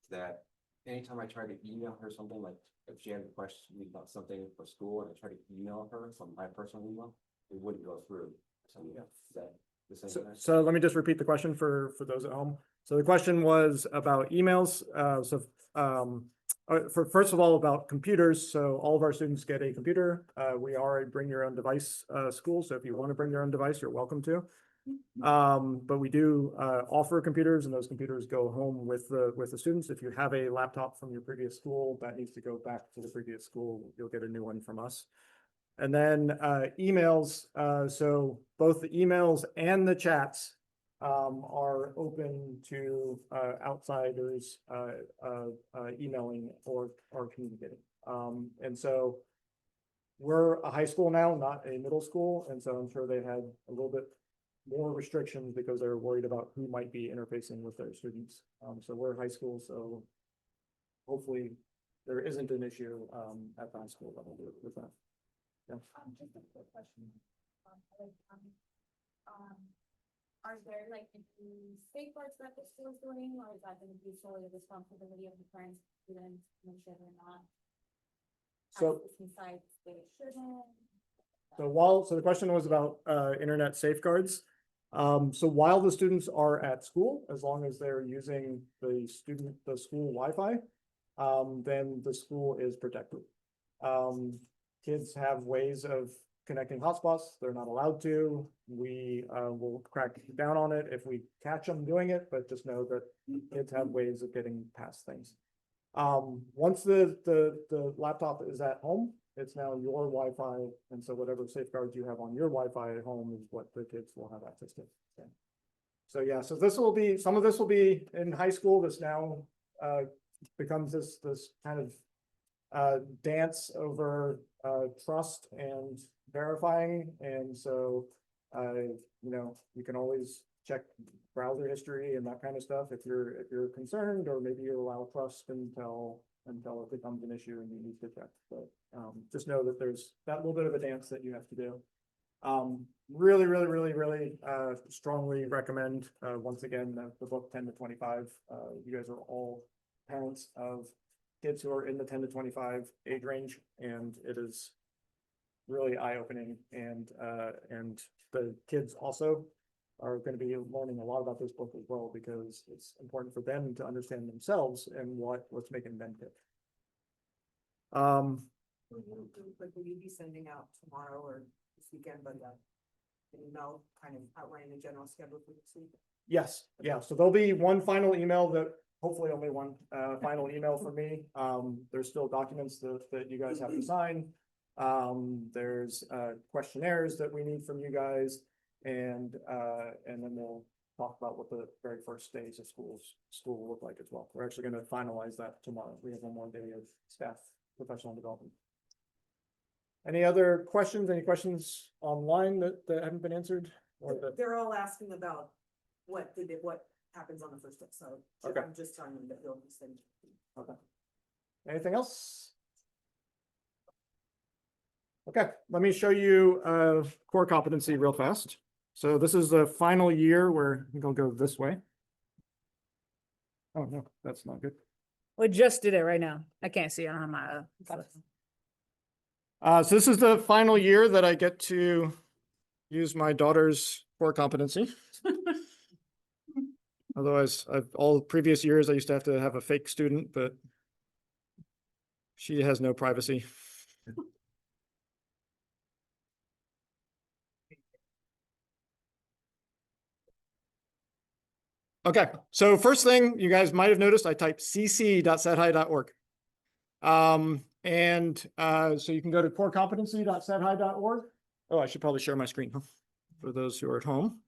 is that anytime I try to email her something, like, if she had a question about something for school and I try to email her from my personal email, it wouldn't go through. So, yeah, is that the same So, thing? so let me just repeat the question for those at home. So the question was about emails. First of all, about computers. So all of our students get a computer. We are a bring your own device school. So if you want to bring your own device, you're welcome to. But we do offer computers, and those computers go home with the students. If you have a laptop from your previous school, that needs to go back to the previous school. You'll get a new one from us. And then emails, so both the emails and the chats are open to outsiders emailing or communicating. And so we're a high school now, not a middle school, and so I'm sure they had a little bit more restrictions because they're worried about who might be interfacing with their students. So we're high school, so hopefully there isn't an issue at the high school level with that. Yeah. Just a quick question. Are there like any safeguards that the school is doing, or is that going to be solely the responsibility of the parents, students, to make sure they're not? So- Besides, they shouldn't. So the question was about internet safeguards. So while the students are at school, as long as they're using the school Wi-Fi, then the school is protected. Kids have ways of connecting hotspots. They're not allowed to. We will crack down on it if we catch them doing it, but just know that kids have ways of getting past things. Once the laptop is at home, it's now your Wi-Fi, and so whatever safeguards you have on your Wi-Fi at home is what the kids will have access to. So yeah, so some of this will be in high school. This now becomes this kind of dance over trust and verifying, and so you can always check browser history and that kind of stuff if you're concerned, or maybe you allow trust until it becomes an issue and you need to check. But just know that there's that little bit of a dance that you have to do. Really strongly recommend once again the book 10 to 25. You guys are all parents of kids who are in the 10 to 25 age range, and it is really eye-opening, and the kids also are going to be learning a lot about this book as well, because it's important for them to understand themselves and what's making them tick. Like, will you be sending out tomorrow or this weekend, but an email kind of outlining the general schedule for this week? Yes, yeah, so there'll be one final email, that hopefully only one final email from me. There's still documents that you guys have to sign. There's questionnaires that we need from you guys, and then we'll talk about what the very first days of school will look like as well. We're actually going to finalize that tomorrow. We have one more day of staff professional development. Any other questions? Any questions online that haven't been answered? Or that? They're all asking about what happens on the first day, so Okay. I'm just telling them that they'll be sending. Okay. Anything else? Okay, let me show you core competency real fast. So this is the final year where I think I'll go this way. Oh, no, that's not good. We just did it right now. I can't see. I don't have my So this is the final year that I get to use my daughter's core competency. Otherwise, all previous years I used to have a fake student, but she has no privacy. Okay, so first thing you guys might have noticed, I typed cc.sethigh.org. So you can go to corecompetency.sethigh.org. Oh, I should probably share my screen, huh? For those who are at home.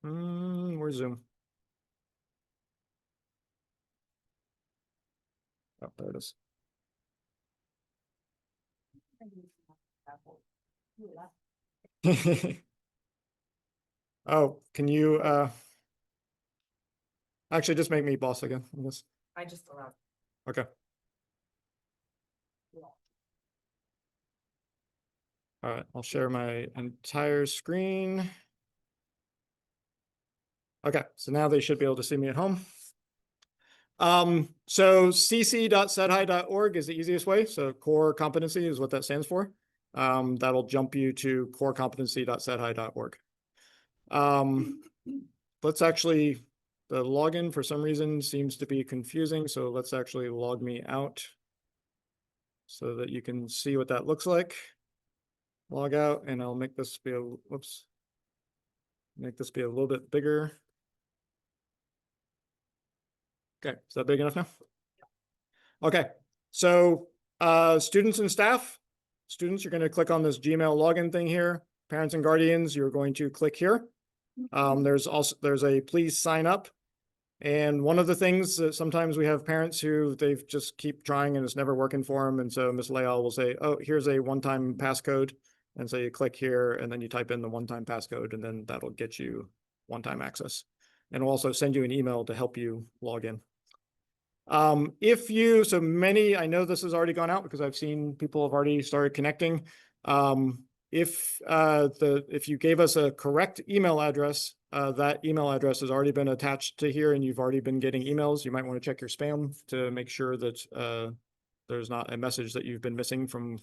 Where's Zoom? Oh, there it is. Oh, can you actually just make me boss again on this? I just allowed. Okay. All right, I'll share my entire screen. Okay, so now they should be able to see me at home. So cc.sethigh.org is the easiest way. So core competency is what that stands for. That'll jump you to corecompetency.sethigh.org. Let's actually, the login for some reason seems to be confusing. So let's actually log me out so that you can see what that looks like. Log out, and I'll make this be a, whoops, make this be a little bit bigger. Okay, is that big enough now? Okay, so students and staff. Students, you're going to click on this Gmail login thing here. Parents and guardians, you're going to click here. There's a please sign up. And one of the things that sometimes we have parents who they've just keep trying and it's never working for them. And so Ms. Leal will say, oh, here's a one-time passcode. And so you click here and then you type in the one-time passcode and then that'll get you one-time access. And we'll also send you an email to help you log in. So many, I know this has already gone out because I've seen people have already started connecting. If you gave us a correct email address, that email address has already been attached to here and you've already been getting emails. You might want to check your spam to make sure that there's not a message that you've been missing from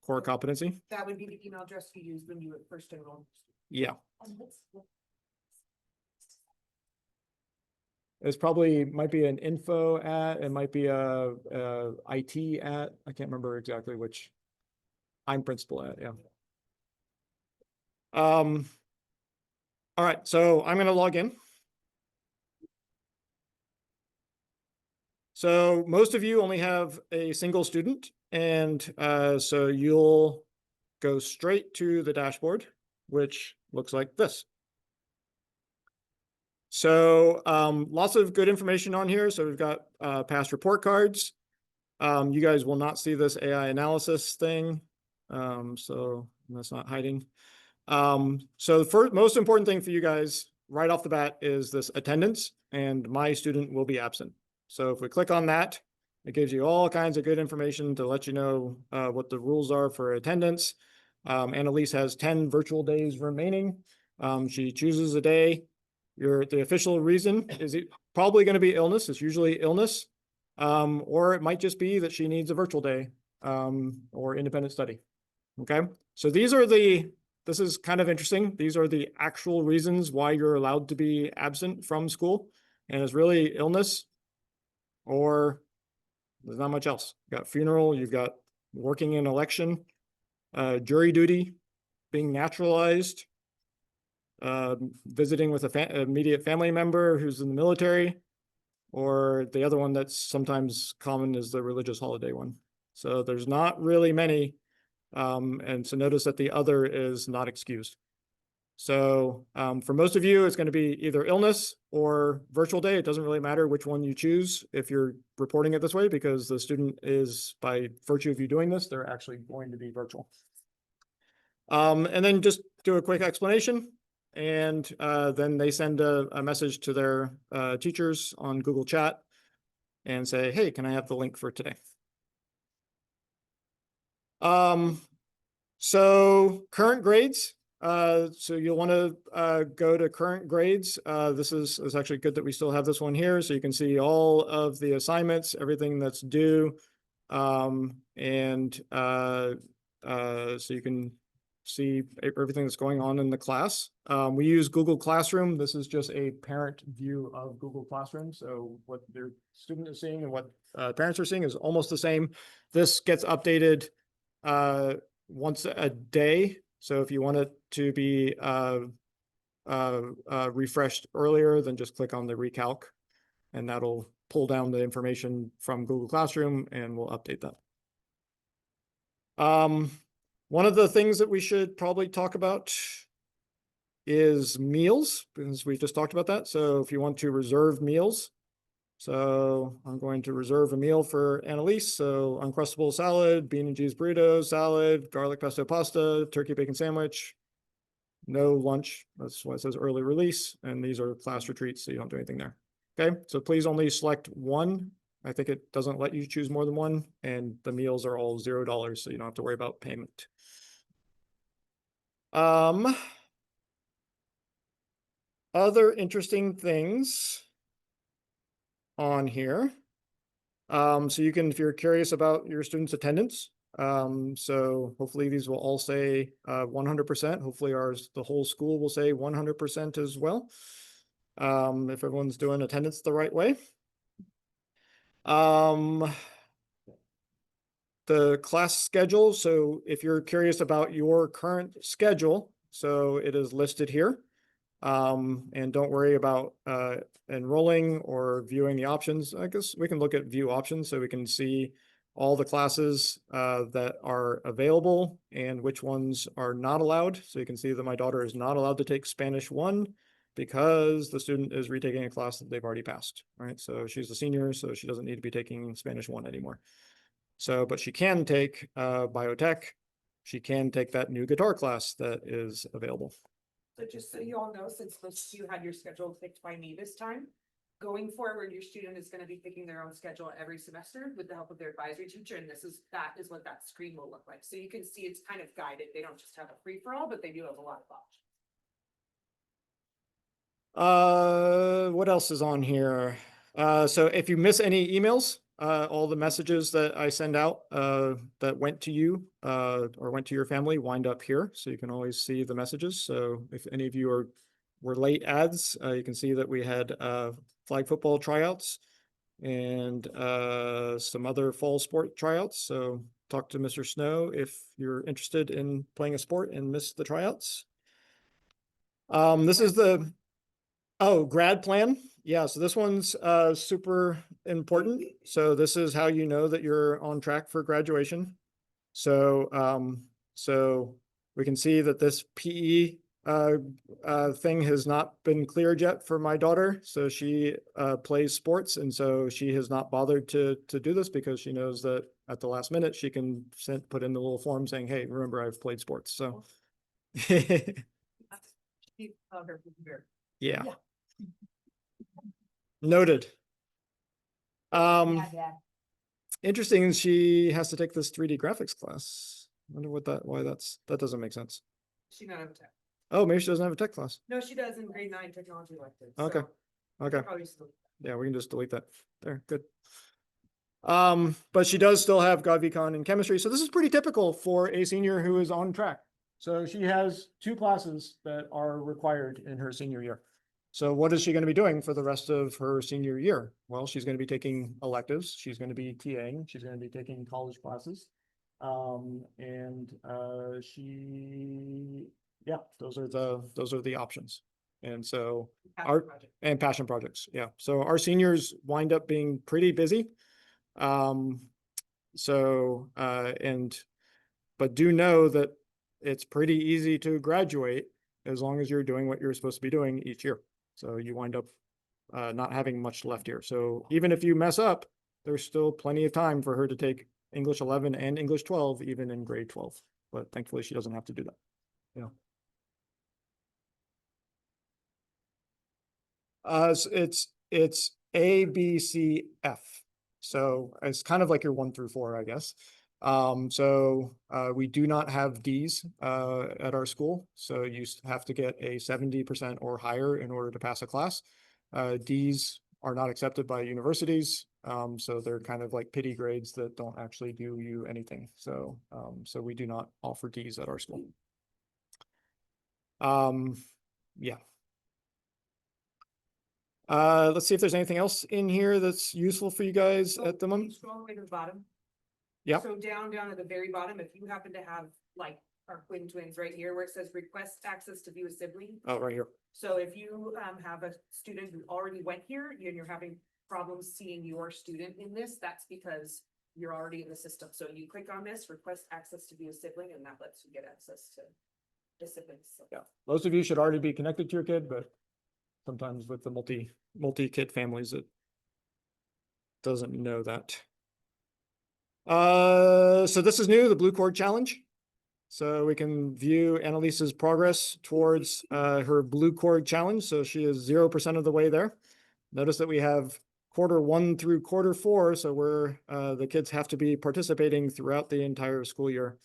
core competency. That would be the email address you used when you were first enrolled. Yeah. It's probably might be an info at, it might be a IT at, I can't remember exactly which. I'm principal at, yeah. All right, so I'm gonna log in. So most of you only have a single student, and so you'll go straight to the dashboard, which looks like this. So lots of good information on here. So we've got past report cards. You guys will not see this AI analysis thing. So that's not hiding. So the first most important thing for you guys right off the bat is this attendance, and my student will be absent. So if we click on that, it gives you all kinds of good information to let you know what the rules are for attendance. Annalise has 10 virtual days remaining. She chooses a day. The official reason is probably going to be illness. It's usually illness, or it might just be that she needs a virtual day or independent study. Okay, so this is kind of interesting. These are the actual reasons why you're allowed to be absent from school, and it's really illness, or there's not much else. You've got funeral, you've got working in election, jury duty, being naturalized, visiting with a immediate family member who's in the military, or the other one that's sometimes common is the religious holiday one. So there's not really many. And so notice that the other is not excused. So for most of you, it's going to be either illness or virtual day. It doesn't really matter which one you choose if you're reporting it this way, because the student is, by virtue of you doing this, they're actually going to be virtual. And then just do a quick explanation. And then they send a message to their teachers on Google Chat and say, hey, can I have the link for today? So current grades. So you'll want to go to current grades. This is actually good that we still have this one here. So you can see all of the assignments, everything that's due. So you can see everything that's going on in the class. We use Google Classroom. This is just a parent view of Google Classroom. So what their student is seeing and what parents are seeing is almost the same. This gets updated once a day. So if you want it to be refreshed earlier, then just click on the recalc. And that'll pull down the information from Google Classroom and we'll update that. One of the things that we should probably talk about is meals, because we've just talked about that. So if you want to reserve meals, so I'm going to reserve a meal for Annalise. So Uncrustable salad, bean and cheese burrito, salad, garlic pesto pasta, turkey bacon sandwich, no lunch. That's why it says early release. And these are class retreats, so you don't do anything there. Okay, so please only select one. I think it doesn't let you choose more than one, and the meals are all $0, so you don't have to worry about payment. Other interesting things on here. So you can, if you're curious about your students' attendance, so hopefully these will all say 100%. Hopefully the whole school will say 100% as well. If everyone's doing attendance the right way. The class schedule. So if you're curious about your current schedule, so it is listed here. And don't worry about enrolling or viewing the options. I guess we can look at view options so we can see all the classes that are available and which ones are not allowed. So you can see that my daughter is not allowed to take Spanish 1 because the student is retaking a class that they've already passed, right? So she's a senior, so she doesn't need to be taking Spanish 1 anymore. So, but she can take biotech. She can take that new guitar class that is available. So just so you all know, since you had your schedule picked by me this time, going forward, your student is going to be picking their own schedule every semester with the help of their advisory teacher. And that is what that screen will look like. So you can see it's kind of guided. They don't just have a free for all, but they do have a lot of options. What else is on here? So if you miss any emails, all the messages that I send out that went to you or went to your family wind up here. So you can always see the messages. So if any of you were late ads, you can see that we had flag football tryouts and some other fall sport tryouts. So talk to Mr. Snow if you're interested in playing a sport and missed the tryouts. This is the grad plan. Yeah, so this one's super important. So this is how you know that you're on track for graduation. So so we can see that this PE thing has not been cleared yet for my daughter. So she plays sports, and so she has not bothered to do this because she knows that at the last minute she can put in the little form saying, "Hey, remember I've played sports." So yeah. Noted. Interesting. She has to take this 3D graphics class. I wonder why that doesn't make sense. She doesn't have a tech. Oh, maybe she doesn't have a tech class. No, she does in grade 9 technology elective. Okay. Okay. Probably still. Yeah, we can just delete that. There, good. But she does still have GovEcon and chemistry. So this is pretty typical for a senior who is on track. So she has 2 classes that are required in her senior year. So what is she going to be doing for the rest of her senior year? Well, she's going to be taking electives. She's going to be TAing. She's going to be taking college classes. Those are the options. And so passion projects. Yeah. So our seniors wind up being pretty busy. But do know that it's pretty easy to graduate as long as you're doing what you're supposed to be doing each year. So you wind up not having much left here. So even if you mess up, there's still plenty of time for her to take English 11 and English 12, even in grade 12. But thankfully she doesn't have to do that. Yeah. It's A, B, C, F. So it's kind of like your 1 through 4, I guess. We do not have D's at our school. So you have to get a 70% or higher in order to pass a class. D's are not accepted by universities. So they're kind of like pity grades that don't actually do you anything. So we do not offer D's at our school. Yeah. Let's see if there's anything else in here that's useful for you guys at the moment. Scroll all the way to the bottom. Yeah. So down at the very bottom, if you happen to have like our twin twins right here where it says request access to view a sibling. Oh, right here. So if you have a student who already went here and you're having problems seeing your student in this, that's because you're already in the system. So you click on this, request access to view a sibling, and that lets you get access to the siblings. So Yeah, most of you should already be connected to your kid, but sometimes with the multi-kid families, it doesn't know that. So this is new, the Blue Cord Challenge. So we can view Annalise's progress towards her Blue Cord Challenge. So she is 0% of the way there. Notice that we have Q1 through Q4, so the kids have to be participating throughout the entire school year.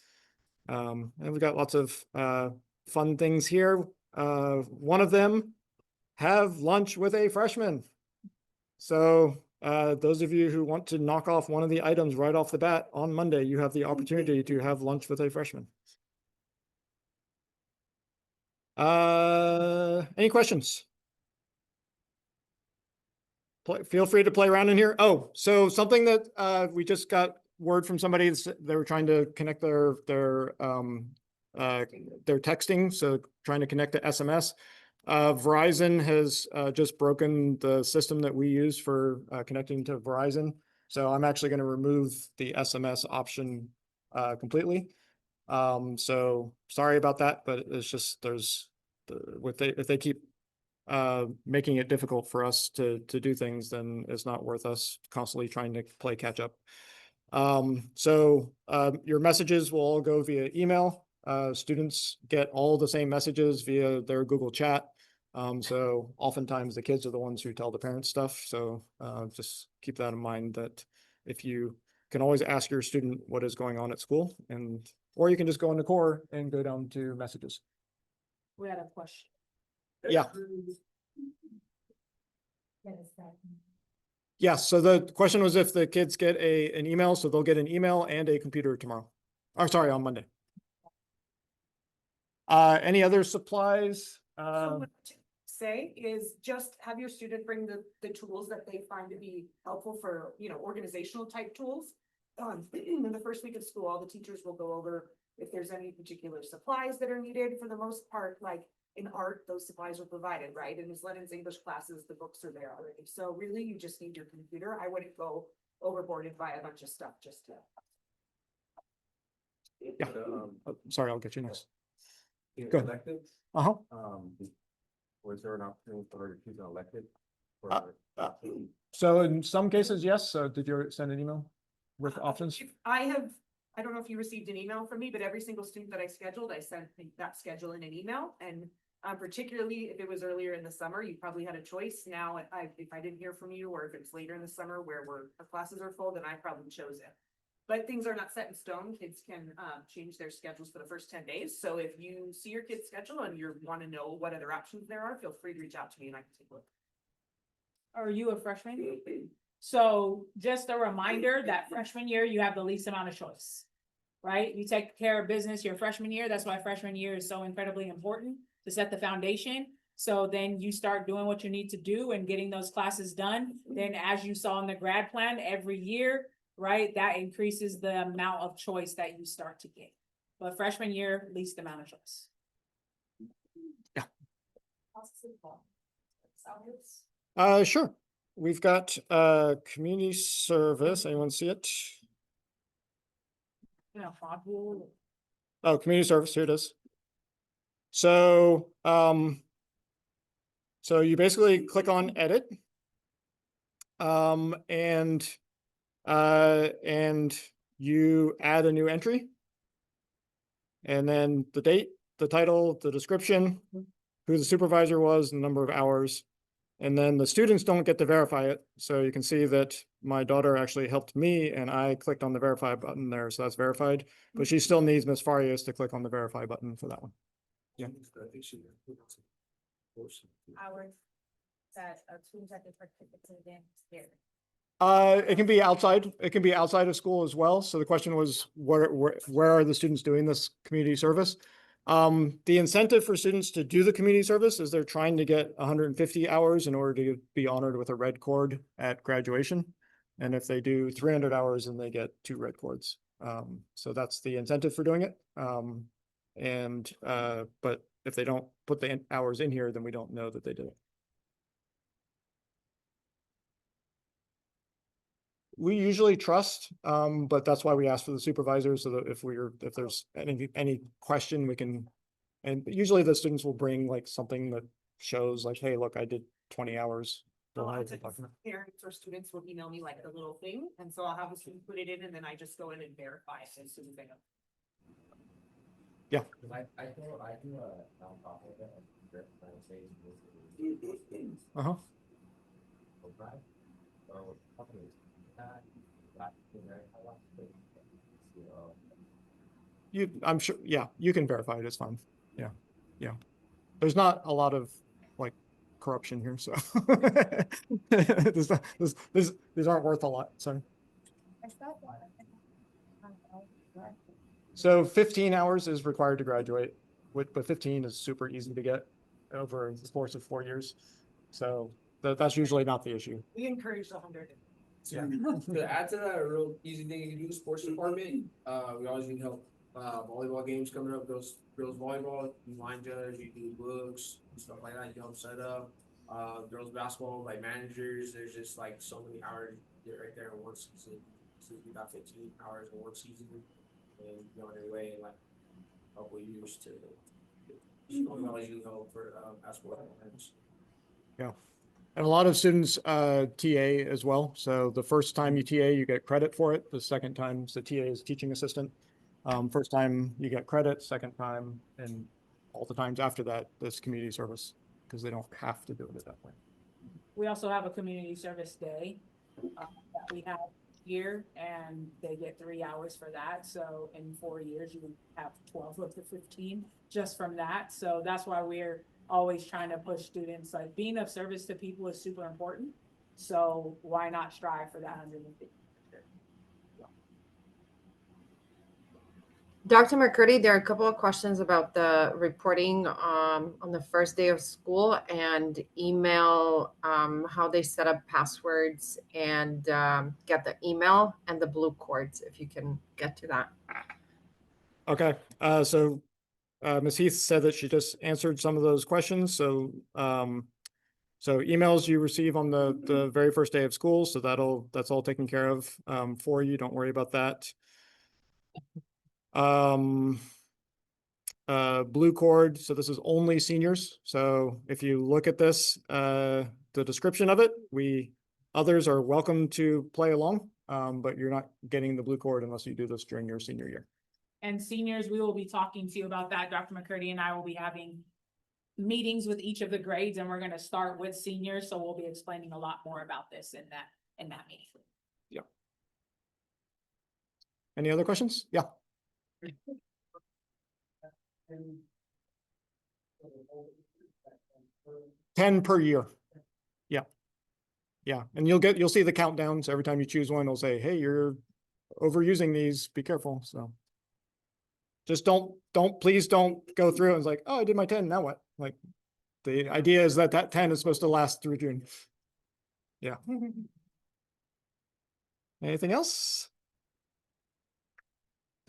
And we've got lots of fun things here. One of them, have lunch with a freshman. So those of you who want to knock off one of the items right off the bat on Monday, you have the opportunity to have lunch with a freshman. Any questions? Feel free to play around in here. Oh, so something that we just got word from somebody, they were trying to connect their texting, so trying to connect to SMS. Verizon has just broken the system that we use for connecting to Verizon. So I'm actually going to remove the SMS option completely. So sorry about that, but it's just if they keep making it difficult for us to do things, then it's not worth us constantly trying to play catch up. So your messages will all go via email. Students get all the same messages via their Google Chat. So oftentimes the kids are the ones who tell the parents stuff. So just keep that in mind, that if you can always ask your student what is going on at school, or you can just go into Core and go down to messages. We had a question. Yeah. Yeah, so the question was if the kids get an email, so they'll get an email and a computer tomorrow. Or sorry, on Monday. Any other supplies? So what to say is just have your student bring the tools that they find to be helpful for, organizational type tools. In the first week of school, all the teachers will go over if there's any particular supplies that are needed. For the most part, like in art, those supplies are provided, right? In Ms. Lennon's English classes, the books are there already. So really, you just need your computer. I wouldn't go overboard and buy a bunch of stuff just to. Yeah. Sorry, I'll get you next. In Go ahead. electives, Uh-huh. was there an opportunity for her to choose an elective? So in some cases, yes. So did you send an email with options? I don't know if you received an email from me, but every single student that I scheduled, I sent that schedule in an email. And particularly if it was earlier in the summer, you probably had a choice. Now, if I didn't hear from you, or if it's later in the summer where our classes are full, then I probably chose it. But things are not set in stone. Kids can change their schedules for the first 10 days. So if you see your kid's schedule and you want to know what other options there are, feel free to reach out to me and I can take a look. Are you a freshman? So just a reminder that freshman year, you have the least amount of choice, right? You take care of business your freshman year. That's why freshman year is so incredibly important, to set the foundation. So then you start doing what you need to do and getting those classes done. Then as you saw in the grad plan, every year, right, that increases the amount of choice that you start to get. But freshman year, least amount of choice. Sure. We've got community service. Anyone see it? Module. Oh, community service, here it is. So, so you basically click on edit. And you add a new entry. And then the date, the title, the description, who the supervisor was, the number of hours. And then the students don't get to verify it. So you can see that my daughter actually helped me and I clicked on the verify button there. So that's verified, but she still needs Ms. Farias to click on the verify button for that one. Yeah. Hours that students have to participate in here. It can be outside. It can be outside of school as well. So the question was, where are the students doing this community service? The incentive for students to do the community service is they're trying to get 150 hours in order to be honored with a red cord at graduation. And if they do 300 hours, then they get 2 red cords. So that's the incentive for doing it. And, but if they don't put the hours in here, then we don't know that they did it. We usually trust, but that's why we ask for the supervisor, so that if there's any question, we can. And usually the students will bring like something that shows like, hey, look, I did 20 hours. They'll have the document. Parents or students will email me like the little thing, and so I'll have a student put it in, and then I just go in and verify as soon as they know. Yeah. I do a nonprofit that Uh-huh. I'm sure, yeah, you can verify it, it's fine. Yeah, yeah. There's not a lot of like corruption here, so. These aren't worth a lot, so. So 15 hours is required to graduate, but 15 is super easy to get over the course of 4 years. So that's usually not the issue. We encourage 100. Yeah. To add to that, a real easy thing you can do, sports department, we always need help. Volleyball games coming up, girls volleyball, you line judge, you do books, stuff like that, you help set up. Girls basketball, like managers, there's just like so many hours you get right there in one season. So we got 15 hours in one season, and you're on your way in like a couple of years to always need help for basketball events. Yeah. And a lot of students TA as well. So the first time you TA, you get credit for it. The second time, the TA is teaching assistant. First time you get credit, second time, and all the times after that, this community service, because they don't have to do it that way. We also have a community service day that we have here, and they get 3 hours for that. So in 4 years, you would have 12 of the 15 just from that. So that's why we're always trying to push students, like being of service to people is super important. So why not strive for that 150? Dr. McCurdy, there are a couple of questions about the reporting on the first day of school and email, how they set up passwords and get the email and the blue cords, if you can get to that. Okay, so Ms. Heath said that she just answered some of those questions. So so emails you receive on the very first day of school, so that's all taken care of for you. Don't worry about that. Blue cord, so this is only seniors. So if you look at this, the description of it, others are welcome to play along, but you're not getting the blue cord unless you do this during your senior year. And seniors, we will be talking to you about that. Dr. McCurdy and I will be having meetings with each of the grades, and we're going to start with seniors. So we'll be explaining a lot more about this in that meeting. Yeah. Any other questions? Yeah. 10 per year. Yeah. Yeah. And you'll see the countdowns every time you choose one. It'll say, hey, you're overusing these. Be careful. So just please don't go through and it's like, oh, I did my 10. Now what? Like the idea is that 10 is supposed to last through June. Yeah. Anything else?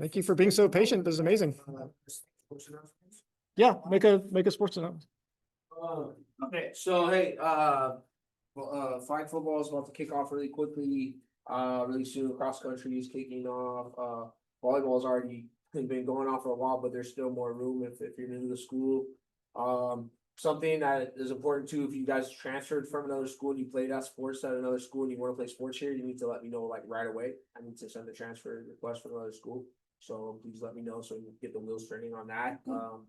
Thank you for being so patient. This is amazing. Yeah, make a sports announcement. Okay, so hey, flag football is about to kick off really quickly. Really soon, cross country is kicking off. Volleyball's already been going on for a while, but there's still more room if you're new to the school. Something that is important too, if you guys transferred from another school and you played at sports at another school and you want to play sports here, you need to let me know like right away. I need to send a transfer request from another school. So please let me know so you can get the wheels turning on that.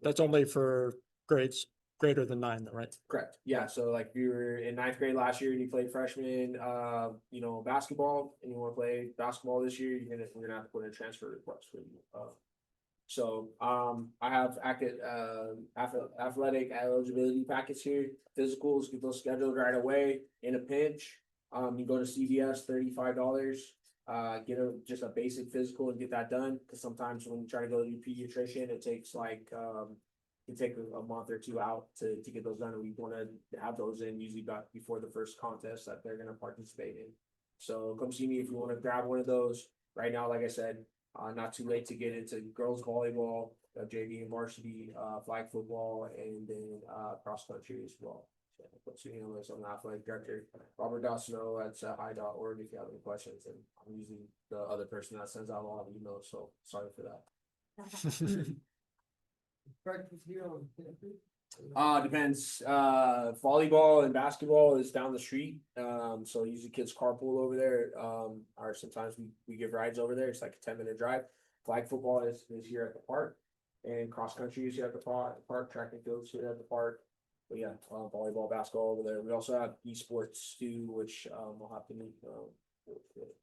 That's only for grades greater than 9, though, right? Correct. Yeah. So like you were in 9th grade last year and you played freshman, basketball, and you want to play basketball this year, we're gonna have to put in a transfer request for you. So I have athletic eligibility packets here. Physicals, get those scheduled right away in a pinch. You go to CVS, $35. Get just a basic physical and get that done. Because sometimes when you try to go to your pediatrician, it takes like it take a month or two out to get those done. And we want to have those in usually about before the first contest that they're going to participate in. So come see me if you want to grab one of those. Right now, like I said, not too late to get into girls volleyball. JV and varsity, flag football, and then cross country as well. So put two analysts on the athletic director, Robert Dawsano at high.org if you have any questions. And I'm usually the other person that sends out a lot of emails, so sorry for that. Practice here on campus? Depends. Volleyball and basketball is down the street. So usually kids carpool over there. Or sometimes we give rides over there. It's like a 10-minute drive. Flag football is here at the park. And cross country is here at the park. Track and field is here at the park. But yeah, volleyball, basketball over there. We also have esports too, which we'll have to meet.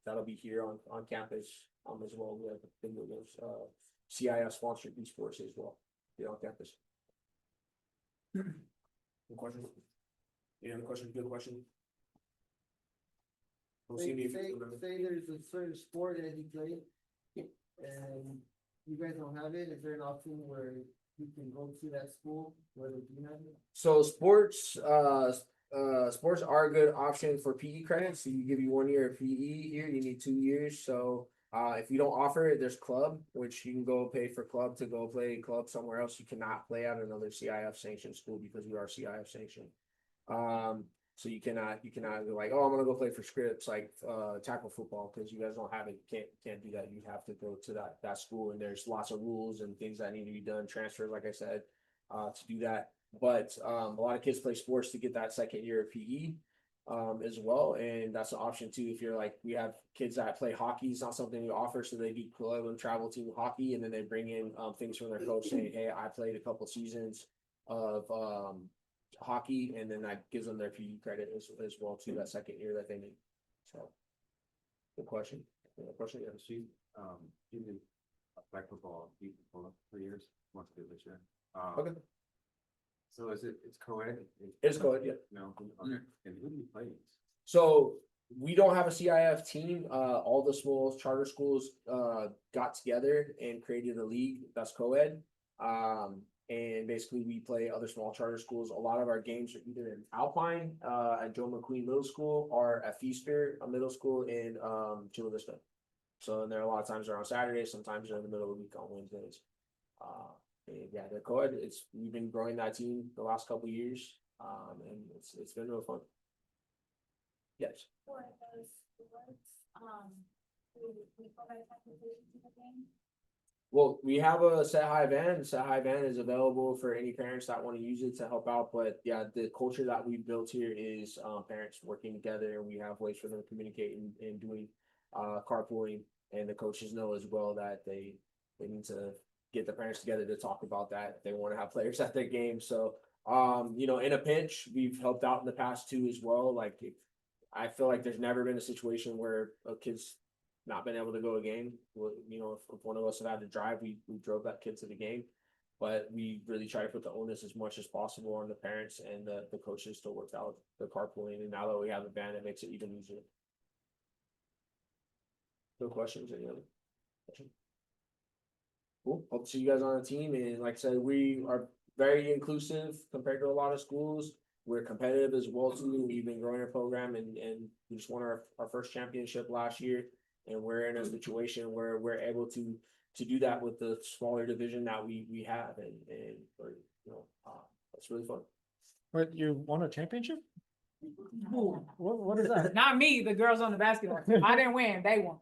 That'll be here on campus as well. We have a thing that goes CIF sponsored esports as well here on campus. Good question. Any other question? Good question. Don't see any- Say there's a certain sport that you play and you guys don't have it, is there an option where you can go to that school where they do have it? So sports are a good option for PE credits. So you give you 1 year of PE here, you need 2 years. So if you don't offer it, there's club, which you can go pay for club to go play club somewhere else. You cannot play at another CIF sanctioned school because we are CIF sanctioned. So you cannot go like, oh, I'm gonna go play for Scripps, like tackle football, because you guys don't have it. You can't do that. You have to go to that school, and there's lots of rules and things that need to be done, transfers, like I said, to do that. But a lot of kids play sports to get that second year of PE. As well, and that's an option too. If you're like, we have kids that play hockey, it's not something we offer, so they do club and travel team hockey, and then they bring in things from their coach saying, hey, I played a couple seasons of hockey, and then that gives them their PE credit as well too, that second year that they need. So good question. Question. Yeah, she did flag football for 3 years, wants to do this year. Okay. So it's co-ed? It's co-ed, yeah. No, okay. And who do you play? So we don't have a CIF team. All the small charter schools got together and created a league that's co-ed. And basically we play other small charter schools. A lot of our games are either in Alpine at Joe McQueen Middle School or at Feaster Middle School in Chula Vista. So there are a lot of times they're on Saturdays, sometimes they're in the middle of the week on Wednesdays. And yeah, they're co-ed. We've been growing that team the last couple of years, and it's been real fun. Yes. For those sports, we provide transportation to the game. Well, we have a Set High van. Set High van is available for any parents that want to use it to help out. But yeah, the culture that we've built here is parents working together, and we have ways for them to communicate and doing carpooling. And the coaches know as well that they need to get the parents together to talk about that. They want to have players at their game. So, in a pinch, we've helped out in the past too as well. Like, I feel like there's never been a situation where a kid's not been able to go a game. Well, if one of us had to drive, we drove that kid to the game. But we really try to put the onus as much as possible on the parents and the coaches to work out the carpooling. And now that we have a van, it makes it even easier. No questions? Any other questions? Cool. Hope to see you guys on the team. And like I said, we are very inclusive compared to a lot of schools. We're competitive as well too. We've been growing our program and we just won our first championship last year. And we're in a situation where we're able to do that with the smaller division that we have. And it's really fun. But you won a championship? What is that? Not me, the girls on the basketball team. I didn't win, they won.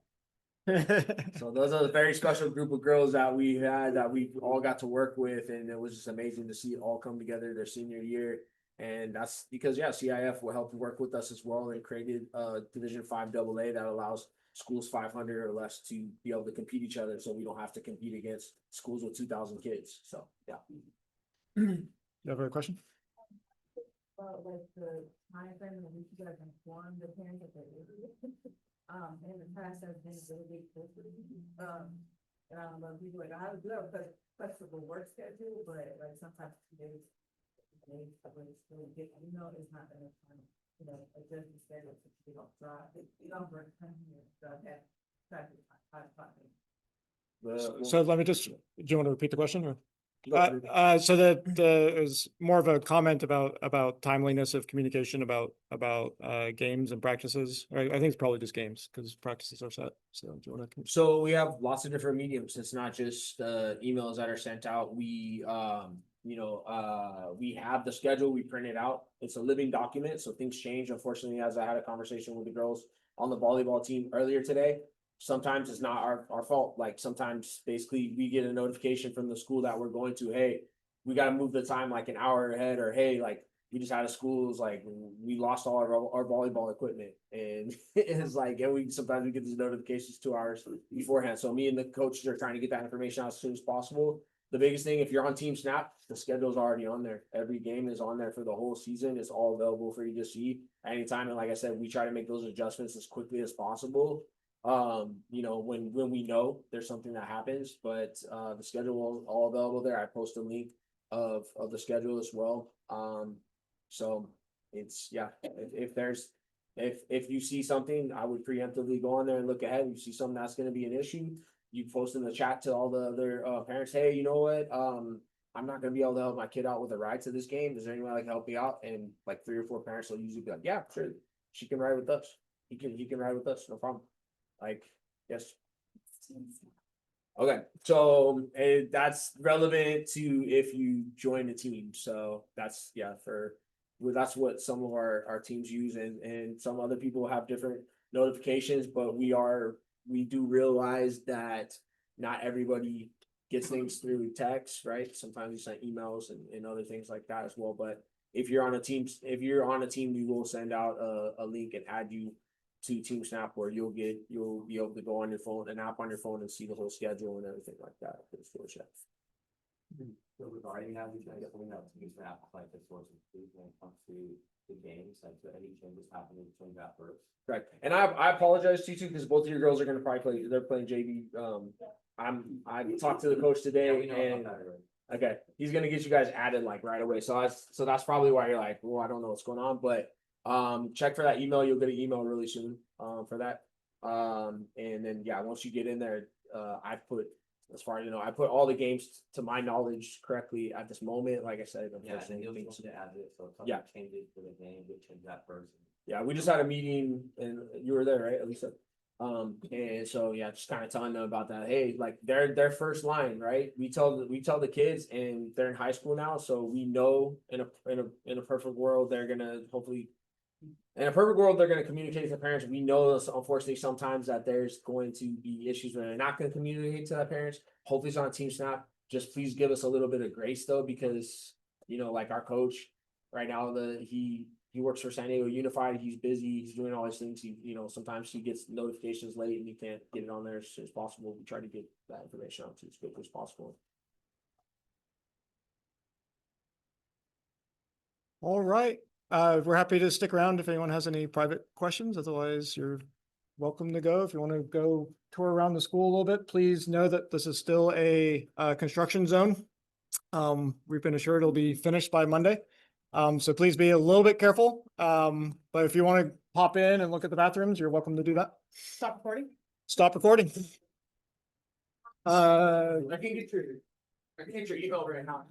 So those are a very special group of girls that we had that we all got to work with, and it was just amazing to see it all come together their senior year. And that's because CIF will help work with us as well. They created Division 5 AA that allows schools 500 or less to be able to compete each other, so we don't have to compete against schools with 2,000 kids. So yeah. You have a question? Like the time frame in which you guys inform the parents that in the past has been really big difference. And I don't know if you do it. I have a good flexible work schedule, but like sometimes 2 days, it's not enough time. Adjust the schedule so you don't drive. You don't work time here, so I have traffic. So let me just, do you want to repeat the question or? So that is more of a comment about timeliness of communication about games and practices. Right? I think it's probably just games because practices are set. So do you want to? So we have lots of different mediums. It's not just emails that are sent out. We we have the schedule, we print it out. It's a living document, so things change. Unfortunately, as I had a conversation with the girls on the volleyball team earlier today, sometimes it's not our fault. Like sometimes basically we get a notification from the school that we're going to, hey, we got to move the time like an hour ahead, or hey, like we just had a school, like we lost all our volleyball equipment, and it's like, and we sometimes we get these notifications 2 hours beforehand. So me and the coaches are trying to get that information out as soon as possible. The biggest thing, if you're on Team Snap, the schedule's already on there. Every game is on there for the whole season. It's all available for you to see at any time. And like I said, we try to make those adjustments as quickly as possible. When we know there's something that happens, but the schedule is all available there. I post a link of the schedule as well. So it's, yeah, if you see something, I would preemptively go on there and look ahead. If you see something that's going to be an issue, you post in the chat to all the other parents, hey, you know what? I'm not gonna be able to help my kid out with a ride to this game. Is there anyone that can help me out? And like 3 or 4 parents will usually be like, yeah, sure, she can ride with us. He can ride with us, no problem. Like, yes. Okay, so that's relevant to if you join the team. So that's, yeah, that's what some of our teams use, and some other people have different notifications, but we do realize that not everybody gets things through text, right? Sometimes we send emails and other things like that as well. But if you're on a team, we will send out a link and add you to Team Snap, where you'll be able to go on your phone, an app on your phone, and see the whole schedule and everything like that. So regarding that, we can get something else to use the app like this source of truth when it comes to the games, like so any changes happening between that first. Right. And I apologize to you too, because both of your girls are gonna probably they're playing JV. I talked to the coach today, and okay, he's gonna get you guys added like right away. So that's probably why you're like, well, I don't know what's going on, but check for that email. You'll get an email really soon for that. And then yeah, once you get in there, I put, as far as you know, I put all the games to my knowledge correctly at this moment. Like I said, Yeah, and you'll be able to add it, so if something Yeah. changes for the game, we change that person. Yeah, we just had a meeting and you were there, right, Elisa? And so yeah, just kind of telling them about that. Hey, like their first line, right? We tell the kids, and they're in high school now, so we know in a perfect world they're gonna hopefully. In a perfect world, they're going to communicate to the parents. We know, unfortunately, sometimes that there's going to be issues where they're not going to communicate to the parents. Hopefully, it's on Team Snap. Just please give us a little bit of grace, though, because like our coach right now, he works for San Diego Unified. He's busy. He's doing all these things. Sometimes he gets notifications late and he can't get it on there as soon as possible. We try to get that information out to as quickly as possible. All right. We're happy to stick around if anyone has any private questions. Otherwise, you're welcome to go. If you want to go tour around the school a little bit, please know that this is still a construction zone. We've been assured it'll be finished by Monday. So please be a little bit careful. But if you want to pop in and look at the bathrooms, you're welcome to do that. Stop recording. Stop recording. I can get your email right now.